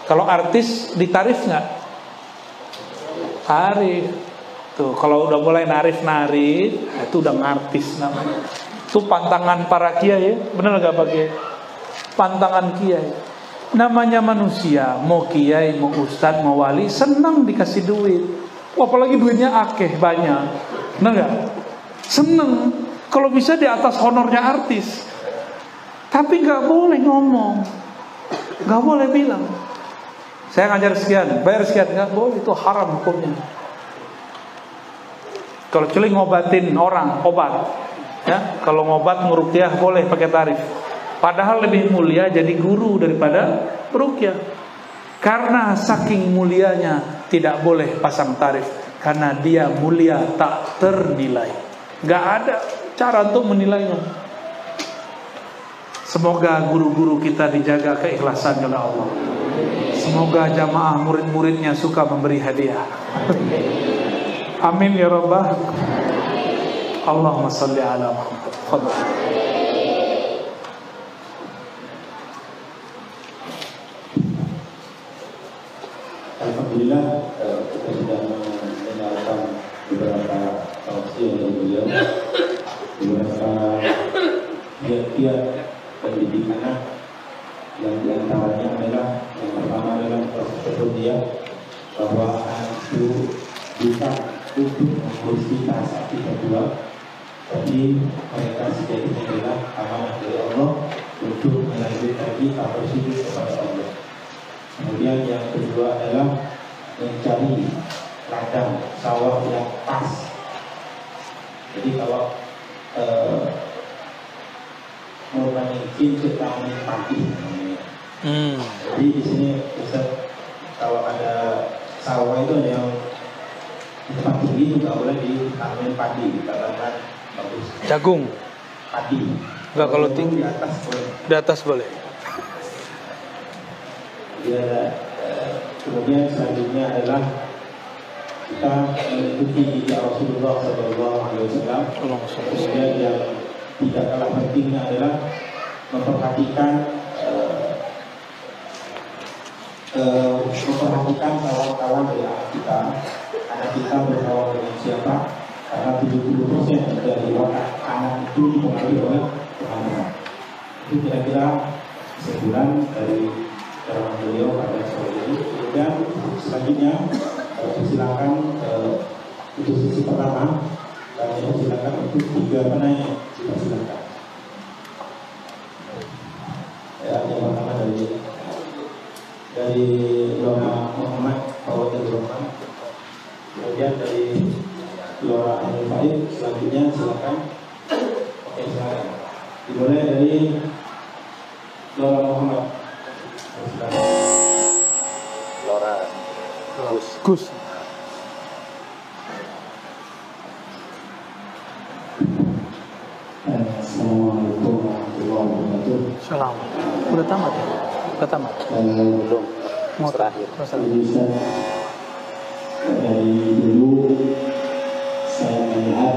Kalau artis ditarif nggak? Tarif. Tuh, kalau udah mulai narif-narif, itu udah ngartis namanya. Itu pantangan para kiai, benar gak Pak Kiai? Pantangan kiai. Namanya manusia, mau kiai, mau ustad, mau wali, senang dikasih duit. Apalagi duitnya akeh, banyak. Benar gak? Seneng. Kalau bisa di atas honornya artis. Tapi gak boleh ngomong, gak boleh bilang saya ngajar sekian, bayar sekian, gak boleh, itu haram hukumnya. Kalau kecuali ngobatin orang, obat, ya. Kalau ngobat ngeruqyah boleh pakai tarif. Padahal lebih mulia jadi guru daripada ruqyah. Karena saking mulianya tidak boleh pasang tarif, karena dia mulia tak ternilai. Gak ada cara untuk menilainya. Semoga guru-guru kita dijaga keikhlasan oleh Allah. Semoga jamaah murid-muridnya suka memberi hadiah. Amin ya rabbah. Allahumma salli ala Muhammad. Fadhal.
Alhamdulillah, kita sudah mendengarkan beberapa tausiah dari beliau, beberapa kiat-kiat pendidik anak, yang diantaranya adalah yang pertama adalah proses terbudia, bahwa anak itu bisa untuk mengurus saat kita tua, tapi mereka sejatinya adalah amanah dari Allah untuk melanjutkan kita bersujud kepada Allah. Kemudian yang kedua adalah mencari ladang sawah yang pas. Jadi kalau mau mengizin sedang pagi. Jadi di sini Ustaz, kalau ada sawah itu ada yang di tempat tinggi juga boleh ditanam padi, dikatakan bagus.
Jagung,
padi.
Enggak, kalau tinggi
di atas boleh.
di atas boleh.
Ya, kemudian selanjutnya adalah kita mengikuti Rasulullah SAW. Kemudian yang tidak kalah pentingnya adalah memperhatikan kawan-kawan dari anak kita berkawan dengan siapa, karena 70% dari watak anak itu dipengaruhi oleh teman-teman. Itu kira-kira sebulan dari keterangan beliau pada sore ini. Kemudian selanjutnya silakan untuk sesi pertama, kami silakan untuk 3 penanya, silakan. Ya, yang pertama dari Lora Muhammad, Fawad Rahman. Kemudian dari Lora Anil Faid, selanjutnya silakan. Oke, silakan. Dimulai dari Lora Muhammad. Silakan.
Lora
Gus.
Assalamualaikum warahmatullahi wabarakatuh.
Salam. Udah tamat ya? Udah tamat.
belum
Mau
terakhir.
Bisa dari dulu saya melihat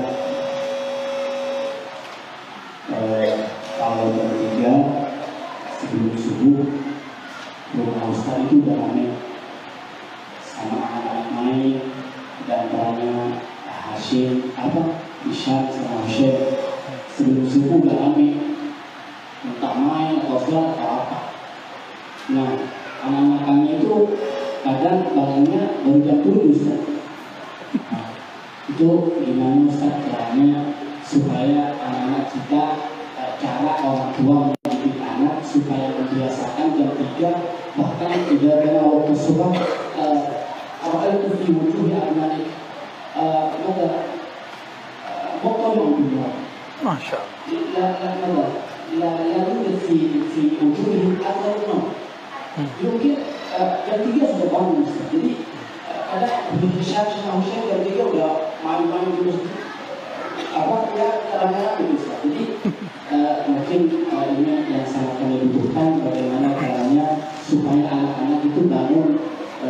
kalau bertiga sebelum subuh rumah Ustaz itu udah ramai sama anak-anak main, dan antaranya Hashim Ishan sama Hashim. Sebelum subuh udah ramai, entah main atau sholat atau apa. Nah, anak-anak kami itu kadang bangunnya baru jam 7 Ustaz. Nah, itu gimana Ustaz caranya supaya anak-anak kita, cara orang tua mendidik anak supaya membiasakan jam 3, bahkan tidak ada waktu subuh. Awal itu di wujud anak motor yang kedua.
Masya Allah.
لا يوجد في وجوههم أثر النوم. يمكن jam 3 sudah bangun. Jadi ada berbicara sama Hussein jam 3 udah main-main di masjid. Kadang-kadang begitu. Jadi mungkin ini yang sangat kami butuhkan, bagaimana caranya supaya anak-anak itu bangun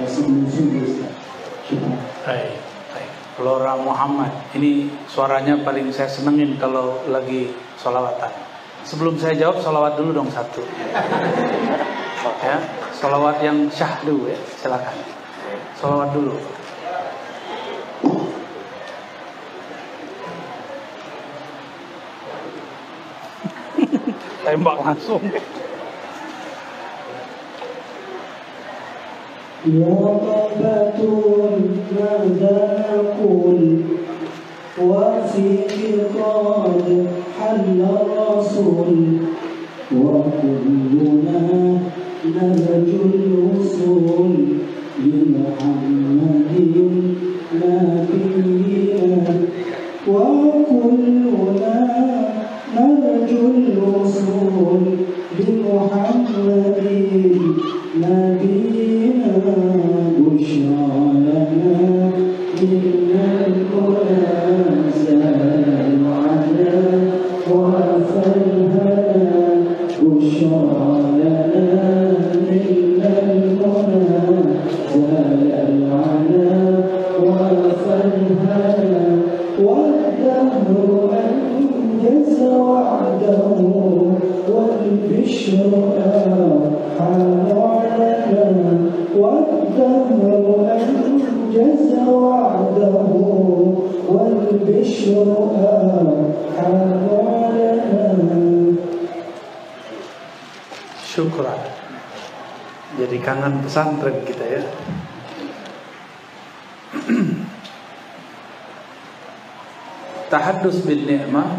sebelum subuh.
Baik. Lora Muhammad, ini suaranya paling saya senengin kalau lagi sholawatan. Sebelum saya jawab, sholawat dulu dong satu. Ya, sholawat yang syahdu ya, silakan. Sholawat dulu. Tembak langsung.
يا طلبة ماذا نقول وفيك قد حل الرسول وكلنا نرجو الوصول لمحمد نبينا وكلنا نرجو الوصول لمحمد نبينا بشرى لنا إن القرآن زال على وفرهنا بشرى لنا إن القرآن زال على وفرهنا والدهر أنجز وعده والبشر حال علنا والدهر أنجز وعده والبشر حال علنا.
Syukran. Jadi kangen pesantren kita ya. Tahaddus bin ni'mah,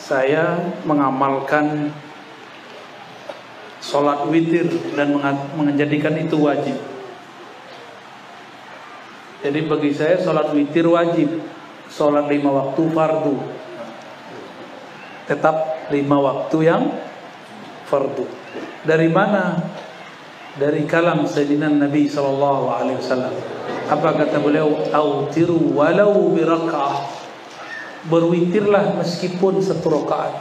saya mengamalkan sholat witir dan menjadikan itu wajib. Jadi bagi saya sholat witir wajib, sholat 5 waktu fardu, tetap 5 waktu yang fardu. Dari mana? Dari kalam Sayyidina Nabi SAW. Apa kata beliau? Autiru walau biraka'ah. berwitirlah meskipun 1 rakaat.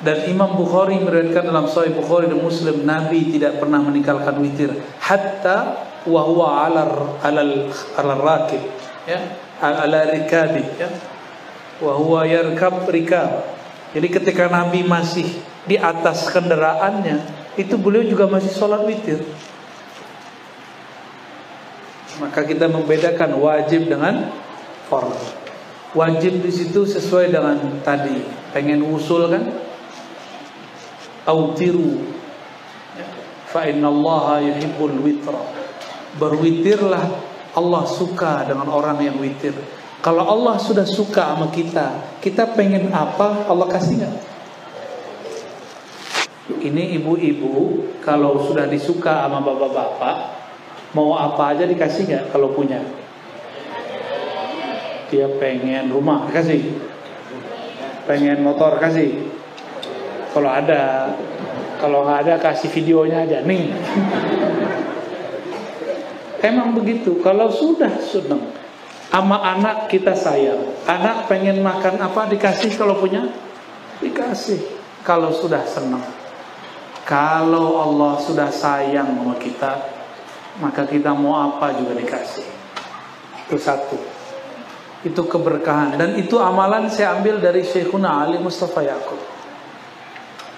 Dan Imam Bukhari meriwayatkan dalam Sahih Bukhari dan Muslim, Nabi tidak pernah meninggalkan witir hatta wa huwa ala rakib, ya, ala rikabi, ya, wa huwa yarkab rikab. Jadi ketika Nabi masih di atas kendaraannya, itu beliau juga masih sholat witir. Maka kita membedakan wajib dengan fardhu. Wajib di situ sesuai dengan tadi, pengen usul kan? Autiru, fa innallaha yuhibbul witra. Berwitirlah, Allah suka dengan orang yang witir. Kalau Allah sudah suka sama kita, kita pengen apa, Allah kasih nggak? Ini ibu-ibu kalau sudah disuka sama bapak-bapak, mau apa aja dikasih nggak kalau punya? Dia pengen rumah, kasih. Pengen motor, kasih. Kalau ada, kalau nggak ada kasih videonya aja nih. Emang begitu. Kalau sudah senang sama anak, kita sayang. Anak pengen makan apa, dikasih kalau punya, dikasih. Kalau sudah senang. Kalau Allah sudah sayang sama kita, maka kita mau apa juga dikasih. Itu satu. Itu keberkahan. Dan itu amalan saya ambil dari Syekhuna Ali Mustafa Yaqub.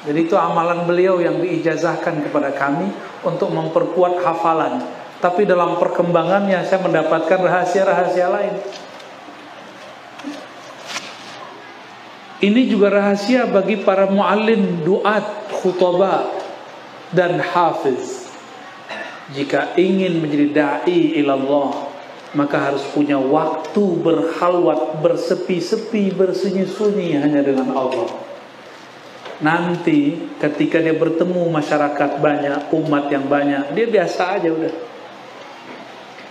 Jadi itu amalan beliau yang diijazahkan kepada kami untuk memperkuat hafalan. Tapi dalam perkembangannya saya mendapatkan rahasia-rahasia lain. Ini juga rahasia bagi para muallim, duat, khutbah dan hafiz. Jika ingin menjadi da'i ilallah, maka harus punya waktu berkhalwat, bersepi-sepi, bersunyi-sunyi hanya dengan Allah. Nanti ketika dia bertemu masyarakat banyak, umat yang banyak, dia biasa aja udah.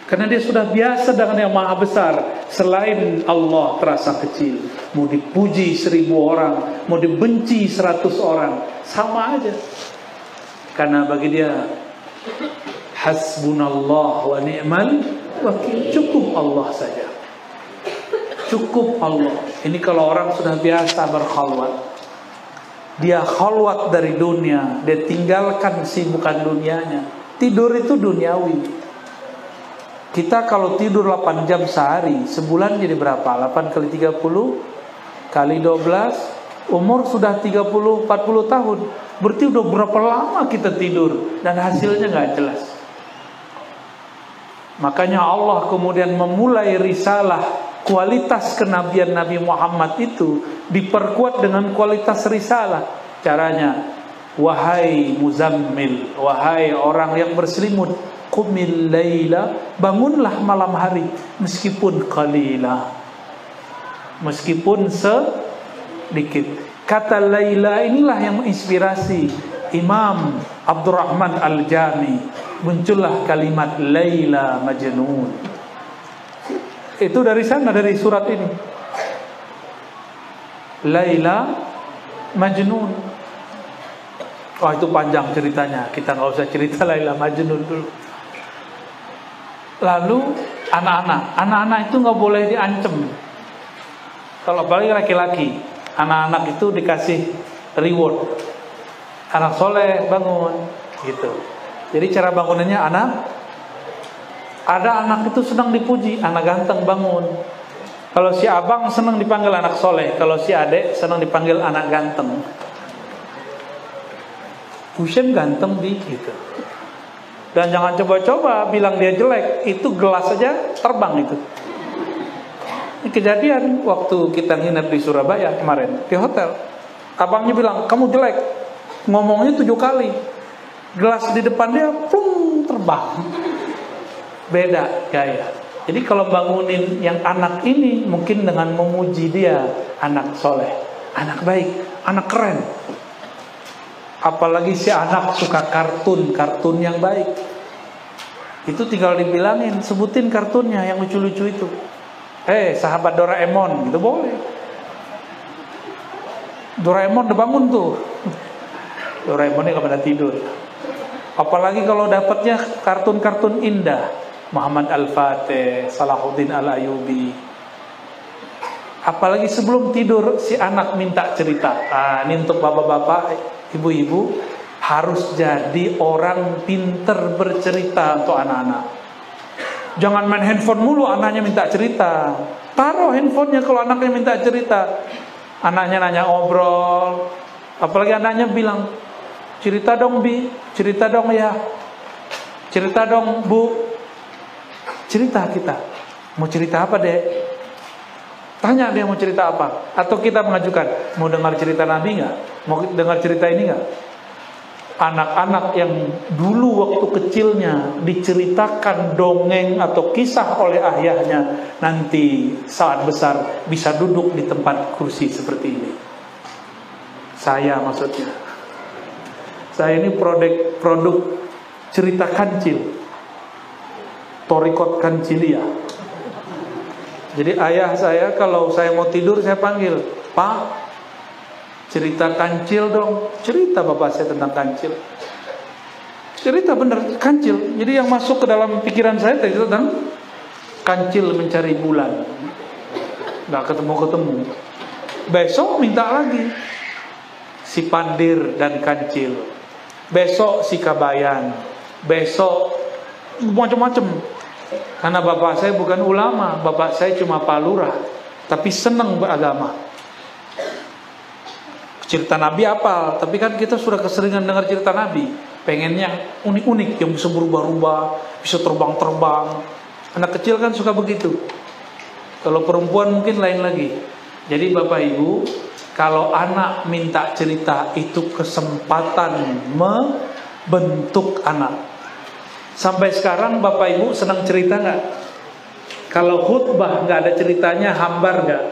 Karena dia sudah biasa dengan yang maha besar. Selain Allah terasa kecil. Mau dipuji 1000 orang, mau dibenci 100 orang, sama aja. Karena bagi dia hasbunallah wa ni'mal wakil, cukup Allah saja. Cukup Allah. Ini kalau orang sudah biasa berkhalwat, dia khalwat dari dunia, dia tinggalkan sibukan dunianya. Tidur itu duniawi. Kita kalau tidur 8 jam sehari, sebulan jadi berapa? 8 kali 30 kali 12, umur sudah 30-40 tahun. Berarti udah berapa lama kita tidur dan hasilnya gak jelas. Makanya Allah kemudian memulai risalah. Kualitas kenabian Nabi Muhammad itu diperkuat dengan kualitas risalah. Caranya, wahai muzammil, wahai orang yang berselimut, qumil laila, bangunlah malam hari, meskipun qalila, meskipun sedikit. Kata laila inilah yang menginspirasi Imam Abdurrahman Al-Jami. Muncullah kalimat laila majnun. Itu dari sana, dari surat ini. Laila Majnun. Wah, itu panjang ceritanya. Kita nggak usah cerita Laila Majnun dulu. Lalu anak-anak itu nggak boleh diancam. Kalau apalagi laki-laki, anak-anak itu dikasih reward. Anak soleh bangun, gitu. Jadi cara bangunannya ada anak itu senang dipuji, anak ganteng bangun. Kalau si abang senang dipanggil anak soleh, kalau si adek senang dipanggil anak ganteng. Husain ganteng gitu. Dan jangan coba-coba bilang dia jelek, itu gelas aja terbang itu. Ini kejadian waktu kita nginep di Surabaya kemarin di hotel. Abangnya bilang kamu jelek, ngomongnya 7 kali. Gelas di depan dia plung terbang. Beda gaya. Jadi kalau bangunin yang anak ini mungkin dengan memuji dia, anak soleh, anak baik, anak keren. Apalagi si anak suka kartun yang baik. Itu tinggal dibilangin, sebutin kartunnya yang lucu-lucu itu. Sahabat Doraemon, gitu boleh. Doraemon udah bangun tuh. Doraemonnya gak pada tidur. Apalagi kalau dapatnya kartun-kartun indah. Muhammad Al-Fatih, Salahuddin Al-Ayubi. Apalagi sebelum tidur si anak minta cerita. Ini untuk bapak-bapak, ibu-ibu, harus jadi orang pinter bercerita untuk anak-anak. Jangan main handphone mulu, anaknya minta cerita. Taruh handphonenya kalau anaknya minta cerita. Anaknya nanya ngobrol. Apalagi anaknya bilang, cerita dong Bi, cerita dong ya, cerita dong Bu. Cerita kita. Mau cerita apa dek? Tanya dia mau cerita apa. Atau kita mengajukan, mau dengar cerita Nabi gak? Mau dengar cerita ini gak? Anak-anak yang dulu waktu kecilnya diceritakan dongeng atau kisah oleh ayahnya, nanti saat besar bisa duduk di tempat kursi seperti ini. Saya maksudnya, saya ini produk cerita kancil, Torikot Kancilia. Jadi ayah saya kalau saya mau tidur saya panggil, Pak, cerita kancil dong. Cerita bapak saya tentang kancil. Cerita bener kancil. Jadi yang masuk ke dalam pikiran saya tentang kancil mencari bulan. Gak ketemu-ketemu. Besok minta lagi si Pandir dan kancil. Besok si Kabayan. Besok macam-macam. Karena bapak saya bukan ulama, bapak saya cuma Pak Lurah, tapi senang beragama. Cerita Nabi apal, tapi kan kita sudah keseringan dengar cerita Nabi. Pengennya unik-unik, yang bisa berubah-ubah, bisa terbang-terbang. Anak kecil kan suka begitu. Kalau perempuan mungkin lain lagi. Jadi Bapak Ibu, kalau anak minta cerita, itu kesempatan membentuk anak. Sampai sekarang Bapak Ibu senang cerita gak? Kalau khutbah gak ada ceritanya, hambar gak?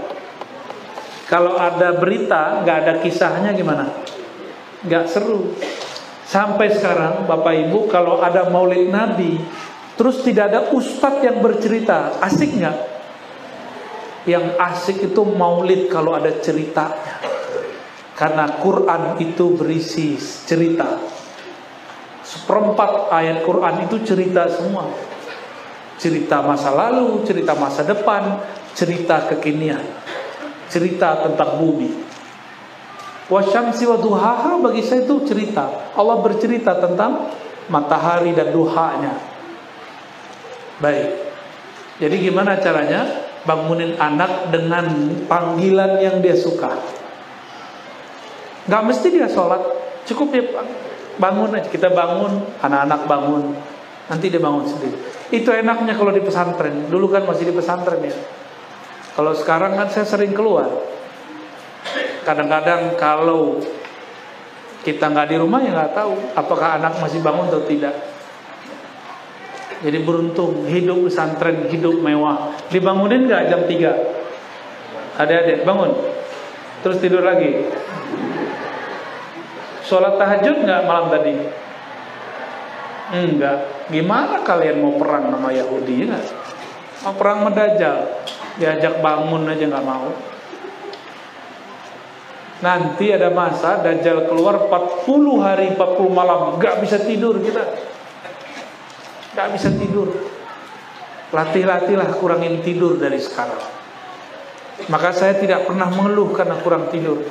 Kalau ada berita gak ada kisahnya, gimana? Gak seru. Sampai sekarang Bapak Ibu kalau ada maulid Nabi, terus tidak ada ustadz yang bercerita, asik gak? Yang asik itu maulid kalau ada ceritanya. Karena Quran itu berisi cerita. Seperempat ayat Quran itu cerita semua. Cerita masa lalu, cerita masa depan, cerita kekinian, cerita tentang bumi. Wasyamsi wa duhaha, bagi saya itu cerita. Allah bercerita tentang matahari dan duhanya. Baik. Jadi gimana caranya bangunin anak dengan panggilan yang dia suka? Gak mesti dia sholat, cukup dia bangun aja. Kita bangun, anak-anak bangun, nanti dia bangun sendiri. Itu enaknya kalau di pesantren. Dulu kan masih di pesantren ya. Kalau sekarang kan saya sering keluar. Kadang-kadang kalau kita nggak di rumah ya nggak tahu apakah anak masih bangun atau tidak. Jadi beruntung hidup pesantren, hidup mewah. Dibangunin nggak jam 3? Adik-adik bangun, terus tidur lagi. Sholat tahajud nggak malam tadi? Enggak. Gimana kalian mau perang sama Yahudi ya? Mau perang sama Dajjal, diajak bangun aja nggak mau. Nanti ada masa Dajjal keluar 40 hari 40 malam, nggak bisa tidur kita. Nggak bisa tidur. Latih-latihlah kurangin tidur dari sekarang. Maka saya tidak pernah mengeluh karena kurang tidur.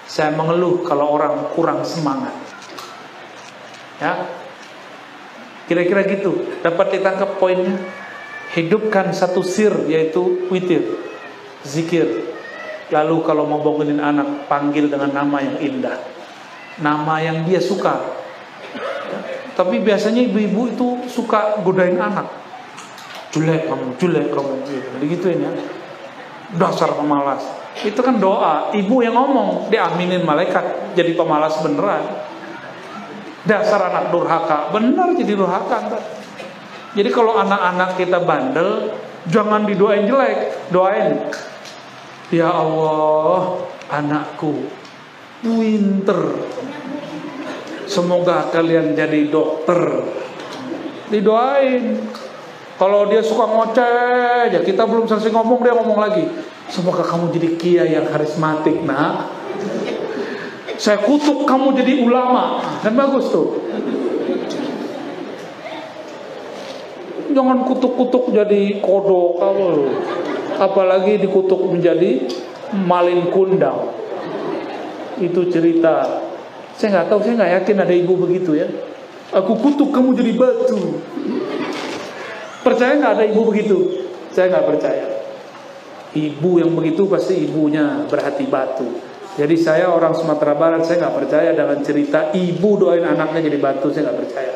Saya mengeluh kalau orang kurang semangat. Ya, kira-kira gitu. Dapat ditangkap poinnya. Hidupkan satu sir, yaitu witir, zikir. Lalu kalau mau bangunin anak, panggil dengan nama yang indah, nama yang dia suka. Tapi biasanya ibu-ibu itu suka godain anak. Julek kamu, digituin ya. Dasar pemalas. Itu kan doa, ibu yang ngomong, diaminin malaikat, jadi pemalas beneran. Dasar anak durhaka, benar jadi durhaka ntar. Jadi kalau anak-anak kita bandel, jangan didoain jelek, doain, ya Allah, anakku pinter, semoga kalian jadi dokter. Didoain. Kalau dia suka ngoceh aja, kita belum selesai ngomong dia ngomong lagi, semoga kamu jadi kiai yang karismatik nak. Saya kutuk kamu jadi ulama. Kan bagus tuh. Jangan kutuk-kutuk jadi kodok kamu. Apalagi dikutuk menjadi malin kundang. Itu cerita. Saya nggak tahu, saya nggak yakin ada ibu begitu ya. Aku kutuk kamu jadi batu. Percaya nggak ada ibu begitu? Saya nggak percaya. Ibu yang begitu pasti ibunya berhati batu. Jadi saya orang Sumatera Barat, saya nggak percaya dengan cerita ibu doain anaknya jadi batu. Saya nggak percaya.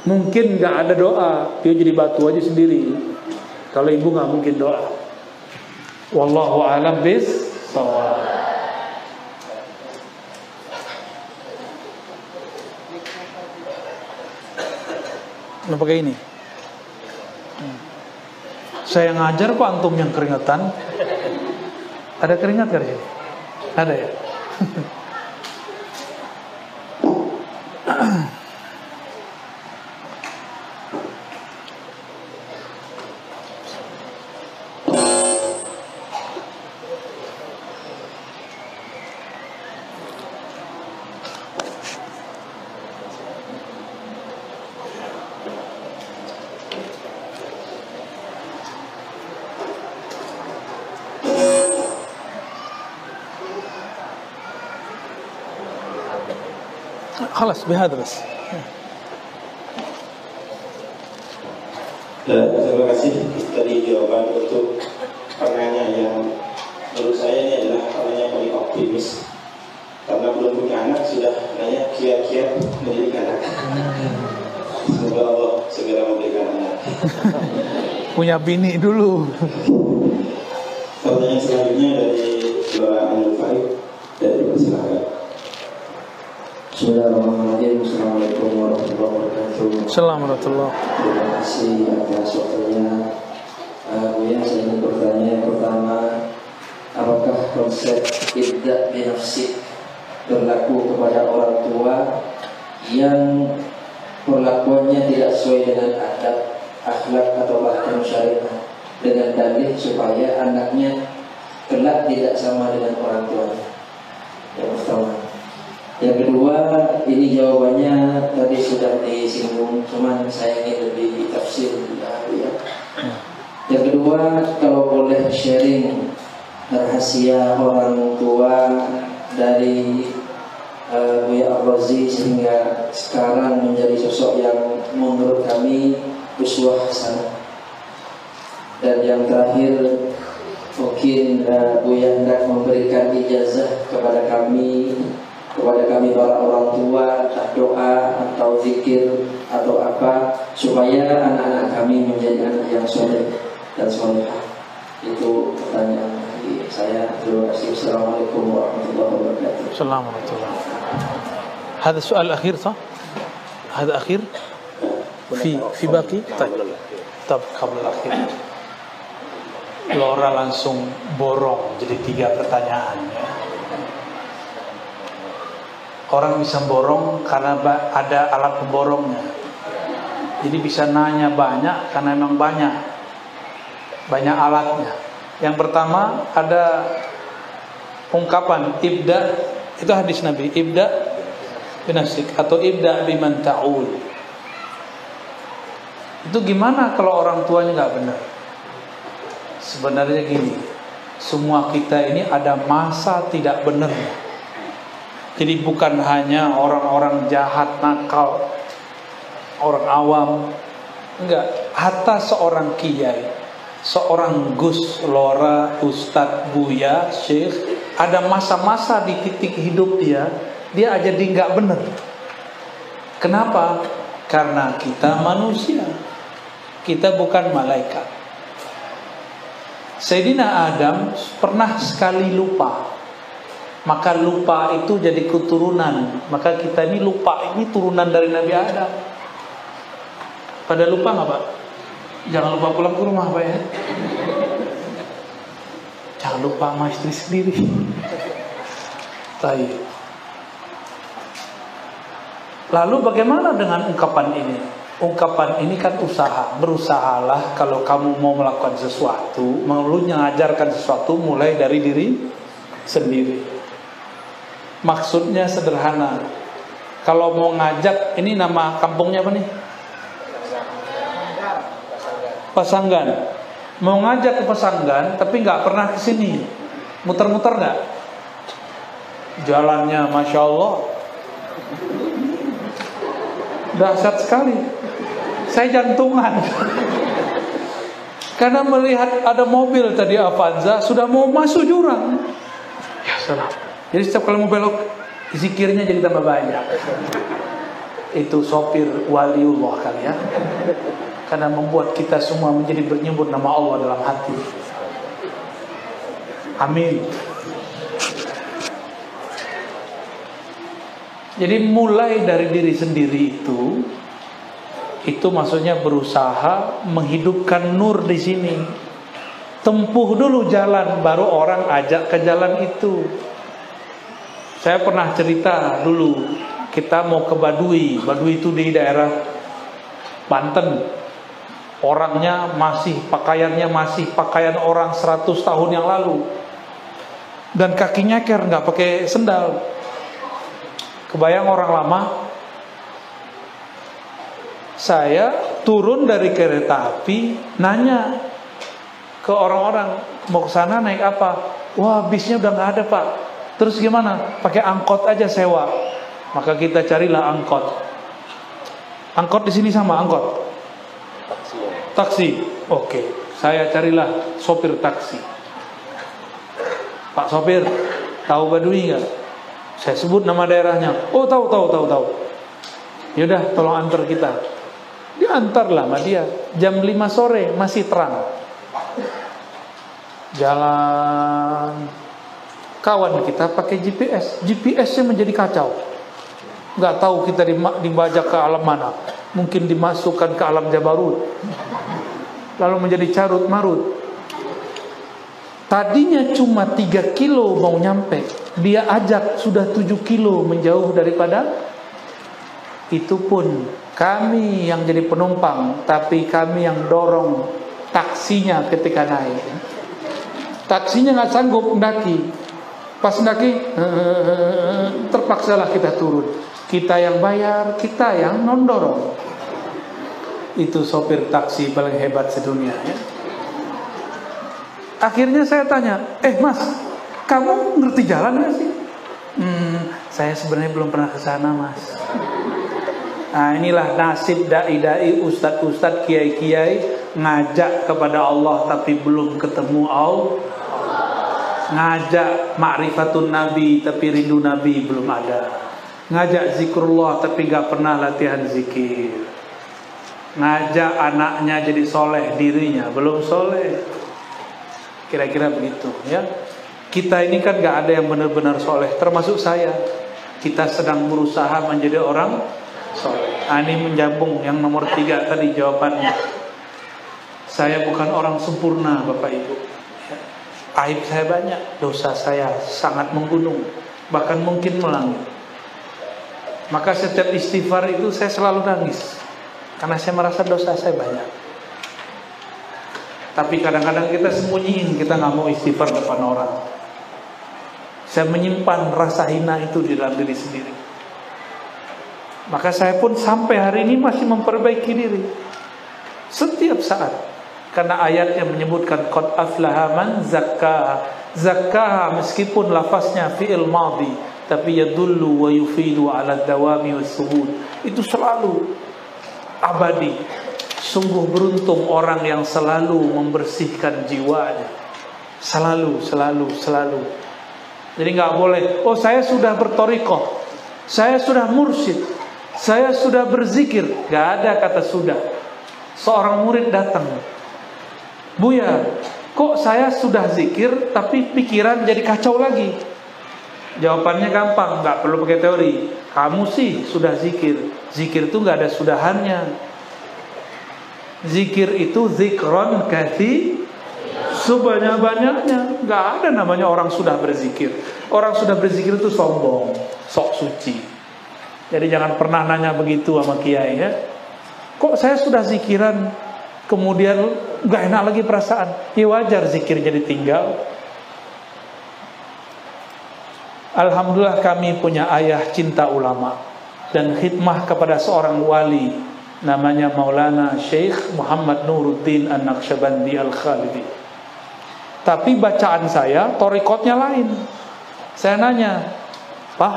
Mungkin nggak ada doa, dia jadi batu aja sendiri. Kalau ibu nggak mungkin doa. Wallahu a'lam bis-shawab. Nah, pakai ini. Saya ngajar kok antum yang keringetan. Ada keringat gak di sini? Ada ya? خلاص بهذا بس.
Terima kasih dari jawaban untuk penanya yang menurut saya ini adalah penanya yang paling optimis, karena belum punya anak sudah nanya kiat-kiat mendidik anak. Semoga Allah segera memberikan anak.
Punya bini dulu.
Pertanyaan selanjutnya dari Gelora Anil Farid dari Persilakan.
Bismillahirrahmanirrahim. Assalamualaikum warahmatullahi wabarakatuh.
Assalamualaikum.
Terima kasih atas waktunya. Buya, saya ingin bertanya yang pertama, apakah konsep ibda' binafsik berlaku kepada orang tua yang perlakuannya tidak sesuai dengan adab, akhlak atau bahkan syariat, dengan dalih supaya anaknya kelak tidak sama dengan orang tuanya? Yang pertama. Yang kedua, ini jawabannya tadi sudah disinggung, cuman saya ingin lebih tafsir ya. Yang kedua, kalau boleh sharing rahasia orang tua dari Buya Ar-Razi sehingga sekarang menjadi sosok yang menurut kami uswah hasanah. Dan yang terakhir, mungkin Buya hendak memberikan ijazah kepada kami para orang tua, doa atau zikir atau apa, supaya anak-anak kami menjadi anak yang soleh dan solehah. Itu pertanyaan dari saya. Terima kasih. Assalamualaikum warahmatullahi wabarakatuh.
Assalamualaikum. هذا السؤال الأخير صح؟ هذا أخير؟ في باقي؟ طب قبل الأخير. Lora langsung borong jadi 3 pertanyaan ya. Orang bisa borong karena ada alat pemborongnya. Jadi bisa nanya banyak karena memang banyak alatnya. Yang pertama ada ungkapan ibda, itu hadis Nabi, ibda binafsik atau ibda biman ta'ul. Itu gimana kalau orang tuanya nggak benar? Sebenarnya gini, semua kita ini ada masa tidak benarnya. Jadi bukan hanya orang-orang jahat, nakal, orang awam. Enggak, hatta seorang kiai, seorang gus, lora, ustadz, buya, syekh, ada masa-masa di titik hidup dia aja enggak benar. Kenapa? Karena kita manusia. Kita bukan malaikat. Sayyidina Adam pernah sekali lupa. Maka lupa itu jadi keturunan. Maka kita ini lupa, ini turunan dari Nabi Adam. Pada lupa nggak Pak? Jangan lupa pulang ke rumah Pak ya. Jangan lupa sama istri sendiri. Baik. Lalu bagaimana dengan ungkapan ini? Ungkapan ini kan usaha. Berusahalah kalau kamu mau melakukan sesuatu, mau mengajarkan sesuatu mulai dari diri sendiri. Maksudnya sederhana. Kalau mau ngajak, ini nama kampungnya apa nih? Pasanggan. Mau ngajak ke Pasanggan, tapi nggak pernah ke sini, Muter-muter nggak? Jalannya Masya Allah dahsyat sekali. Saya jantungan karena melihat ada mobil tadi Avanza sudah mau masuk jurang. Ya salam. Jadi setiap kali mau belok, zikirnya jadi tambah banyak. Itu sopir waliullah kali ya. Karena membuat kita semua menjadi bernyebut nama Allah dalam hati. Amin. Jadi mulai dari diri sendiri itu maksudnya berusaha menghidupkan nur di sini. Tempuh dulu jalan, baru orang ajak ke jalan itu. Saya pernah cerita dulu, kita mau ke Baduy. Baduy itu di daerah Banten. Orangnya pakaiannya masih pakaian orang 100 tahun yang lalu. Dan kakinya nggak pakai sendal. Kebayang orang lama. Saya turun dari kereta api, nanya ke orang-orang, mau ke sana naik apa? Wah, bisnya udah nggak ada Pak. Terus gimana? Pakai angkot aja sewa. Maka kita carilah angkot. Angkot di sini sama angkot. Taksi. Oke, saya carilah sopir taksi. Pak sopir, tahu Baduy nggak? Saya sebut nama daerahnya. Oh, tahu. Yaudah, tolong antar kita. Diantarlah sama dia. Jam 5 sore masih terang. Jalan. Kawan kita pakai GPS. GPS-nya menjadi kacau. Nggak tahu kita dibajak ke alam mana. Mungkin dimasukkan ke alam Jabarut. Lalu menjadi carut marut. Tadinya cuma 3 kilo mau nyampe, dia ajak sudah 7 kilo menjauh daripada. Itu pun kami yang jadi penumpang, tapi kami yang dorong taksinya ketika naik. Taksinya nggak sanggup mendaki. Pas mendaki, terpaksalah kita turun. Kita yang bayar, kita yang non-dorong. Itu sopir taksi paling hebat sedunia ya. Akhirnya saya tanya, Mas, kamu ngerti jalan gak sih? Saya sebenarnya belum pernah ke sana, Mas. Nah, inilah nasib dai-dai, ustad-ustad, kiai-kiai ngajak kepada Allah tapi belum ketemu Allah. Ngajak ma'rifatun Nabi tapi rindu Nabi belum ada. Ngajak zikrullah tapi gak pernah latihan zikir. Ngajak anaknya jadi soleh, dirinya belum soleh. Kira-kira begitu ya. Kita ini kan gak ada yang benar-benar soleh, termasuk saya. Kita sedang berusaha menjadi orang soleh. Ini menjambung yang nomor 3 tadi jawabannya. Saya bukan orang sempurna Bapak Ibu ya. Aib saya banyak, dosa saya sangat menggunung, bahkan mungkin melangit. Maka setiap istighfar itu saya selalu nangis, karena saya merasa dosa saya banyak. Tapi kadang-kadang kita sembunyiin, kita gak mau istighfar depan orang. Saya menyimpan rasa hina itu di dalam diri sendiri. Maka saya pun sampai hari ini masih memperbaiki diri setiap saat. Karena ayatnya menyebutkan qad aflaha man zakkaha. Zakkaha meskipun lafaznya fi'il madhi, tapi yadullu wa yufidu ala dawami was subut. Itu selalu abadi. Sungguh beruntung orang yang selalu membersihkan jiwanya. Selalu. Jadi gak boleh, oh saya sudah bertorikoh, saya sudah mursyid, saya sudah berzikir. Gak ada kata sudah. Seorang murid datang, Buya, kok saya sudah zikir tapi pikiran jadi kacau lagi? Jawabannya gampang, gak perlu pakai teori. Kamu sih sudah zikir. Zikir itu gak ada sudahannya. Zikir itu zikron kathir, sebanyak-banyaknya. Gak ada namanya orang sudah berzikir. Orang sudah berzikir itu sombong, sok suci. Jadi jangan pernah nanya begitu sama kiai ya. Kok saya sudah zikiran kemudian gak enak lagi perasaan? Ya wajar zikir jadi tinggal. Alhamdulillah kami punya ayah cinta ulama dan khidmah kepada seorang wali, namanya Maulana Syekh Muhammad Nuruddin An-Naqsyabandi Al-Khalidi. Tapi bacaan saya torikotnya lain. Saya nanya, Pak,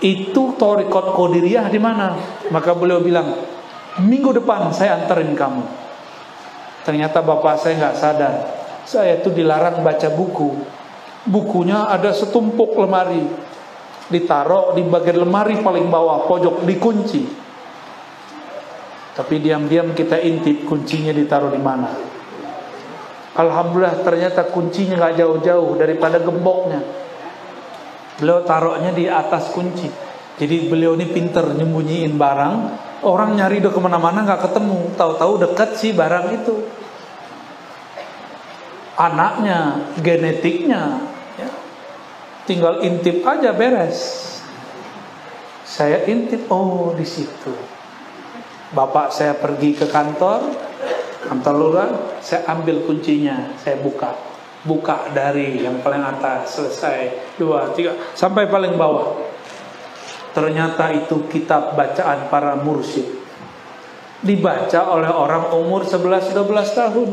itu torikot Qadiriyah di mana? Maka beliau bilang, minggu depan saya anterin kamu. Ternyata bapak saya nggak sadar, saya itu dilarang baca buku. Bukunya ada setumpuk lemari, ditaruh di bagian lemari paling bawah pojok, dikunci. Tapi diam-diam kita intip kuncinya ditaruh di mana. Alhamdulillah ternyata kuncinya nggak jauh-jauh daripada gemboknya. Beliau taruhnya di atas kunci. Jadi beliau ini pinter nyembunyiin barang. Orang nyari udah kemana-mana nggak ketemu. Tahu-tahu dekat sih barang itu. Anaknya, genetiknya, ya. Tinggal intip aja beres. Saya intip, oh di situ. Bapak saya pergi ke kantor lurah, saya ambil kuncinya, saya buka dari yang paling atas, selesai 2, 3 sampai paling bawah. Ternyata itu kitab bacaan para mursyid, dibaca oleh orang umur 11-12 tahun.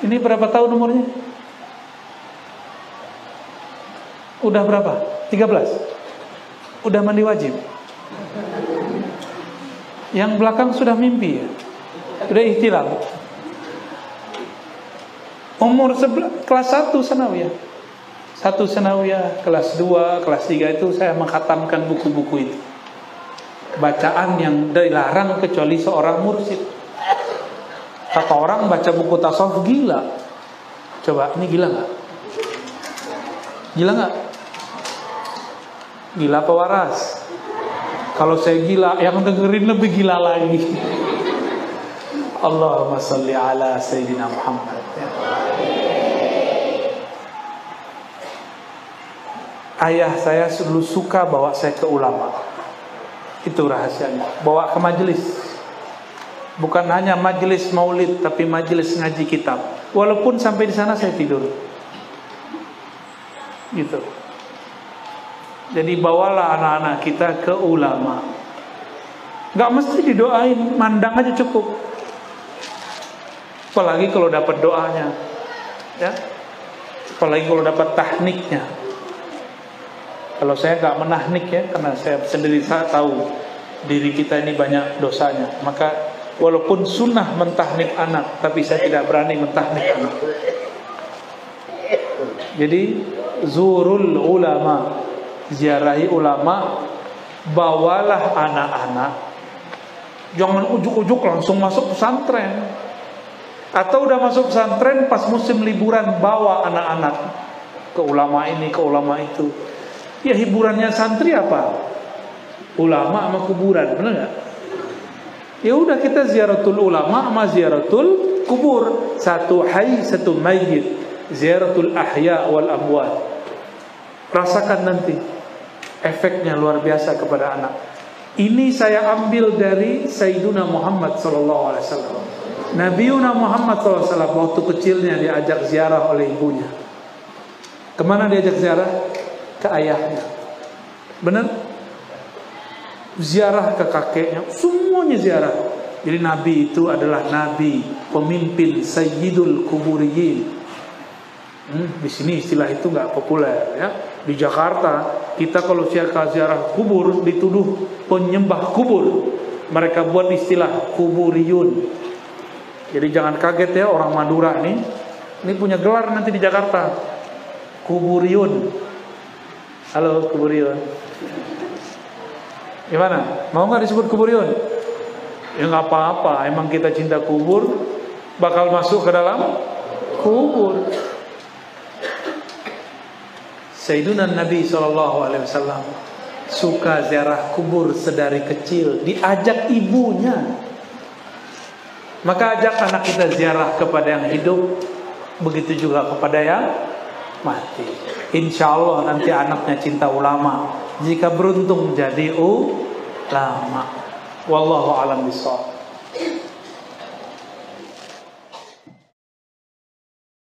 Ini berapa tahun umurnya? Udah berapa? 13? Udah mandi wajib? Yang belakang sudah mimpi ya? Udah ihtilam? Umur kelas 1 sanawiyah. 1 sanawiyah, kelas 2, kelas 3 itu saya mengkhatamkan buku-buku itu. Bacaan yang dilarang kecuali seorang mursyid. Kata orang baca buku tasawuf gila. Coba, ini gila gak? Gila gak? Gila apa waras? Kalau saya gila, yang dengerin lebih gila lagi. Allahumma salli ala Sayyidina Muhammad. Ayah saya dulu suka bawa saya ke ulama. Itu rahasianya. Bawa ke majelis. Bukan hanya majelis maulid, tapi majelis ngaji kitab. Walaupun sampai di sana saya tidur. Gitu. Jadi bawalah anak-anak kita ke ulama. Gak mesti didoain, mandang aja cukup. Apalagi kalau dapat doanya, ya. Apalagi kalau dapat tahniknya. Kalau saya gak menahnik ya, karena saya sendiri tahu diri kita ini banyak dosanya. Maka walaupun sunnah mentahnik anak, tapi saya tidak berani mentahnik anak. Jadi zurul ulama, ziarahi ulama, bawalah anak-anak. Jangan ujuk-ujuk langsung masuk pesantren. Atau udah masuk pesantren pas musim liburan bawa anak-anak ke ulama ini, ke ulama itu. Ya hiburannya santri apa? Ulama sama kuburan, benar nggak? Ya udah kita ziaratul ulama sama ziaratul kubur. Satu hayy, satu mayyit. Ziaratul ahya wal amwat. Rasakan nanti efeknya luar biasa kepada anak. Ini saya ambil dari Sayyiduna Muhammad sallallahu alaihi wasallam. Nabiuna Muhammad sallallahu alaihi wasallam waktu kecilnya diajak ziarah oleh ibunya. Kemana diajak ziarah? Ke ayahnya. Benar? Ziarah ke kakeknya, semuanya ziarah. Jadi Nabi itu adalah Nabi, pemimpin Sayyidul Kuburiyin. Di sini istilah itu nggak populer ya. Di Jakarta kita kalau ziarah kubur dituduh penyembah kubur. Mereka buat istilah kuburiyun. Jadi jangan kaget ya orang Madura nih. Ini punya gelar nanti di Jakarta. Kuburiyun. Halo kuburiyun. Gimana? Mau nggak disebut kuburiyun? Ya nggak apa-apa. Emang kita cinta kubur, bakal masuk ke dalam kubur. Sayyiduna Nabi SAW suka ziarah kubur sedari kecil, diajak ibunya. Maka ajak anak kita ziarah kepada yang hidup, begitu juga kepada yang mati. Insya Allah nanti anaknya cinta ulama, jika beruntung jadi ulama. Wallahu a'lam bishawab.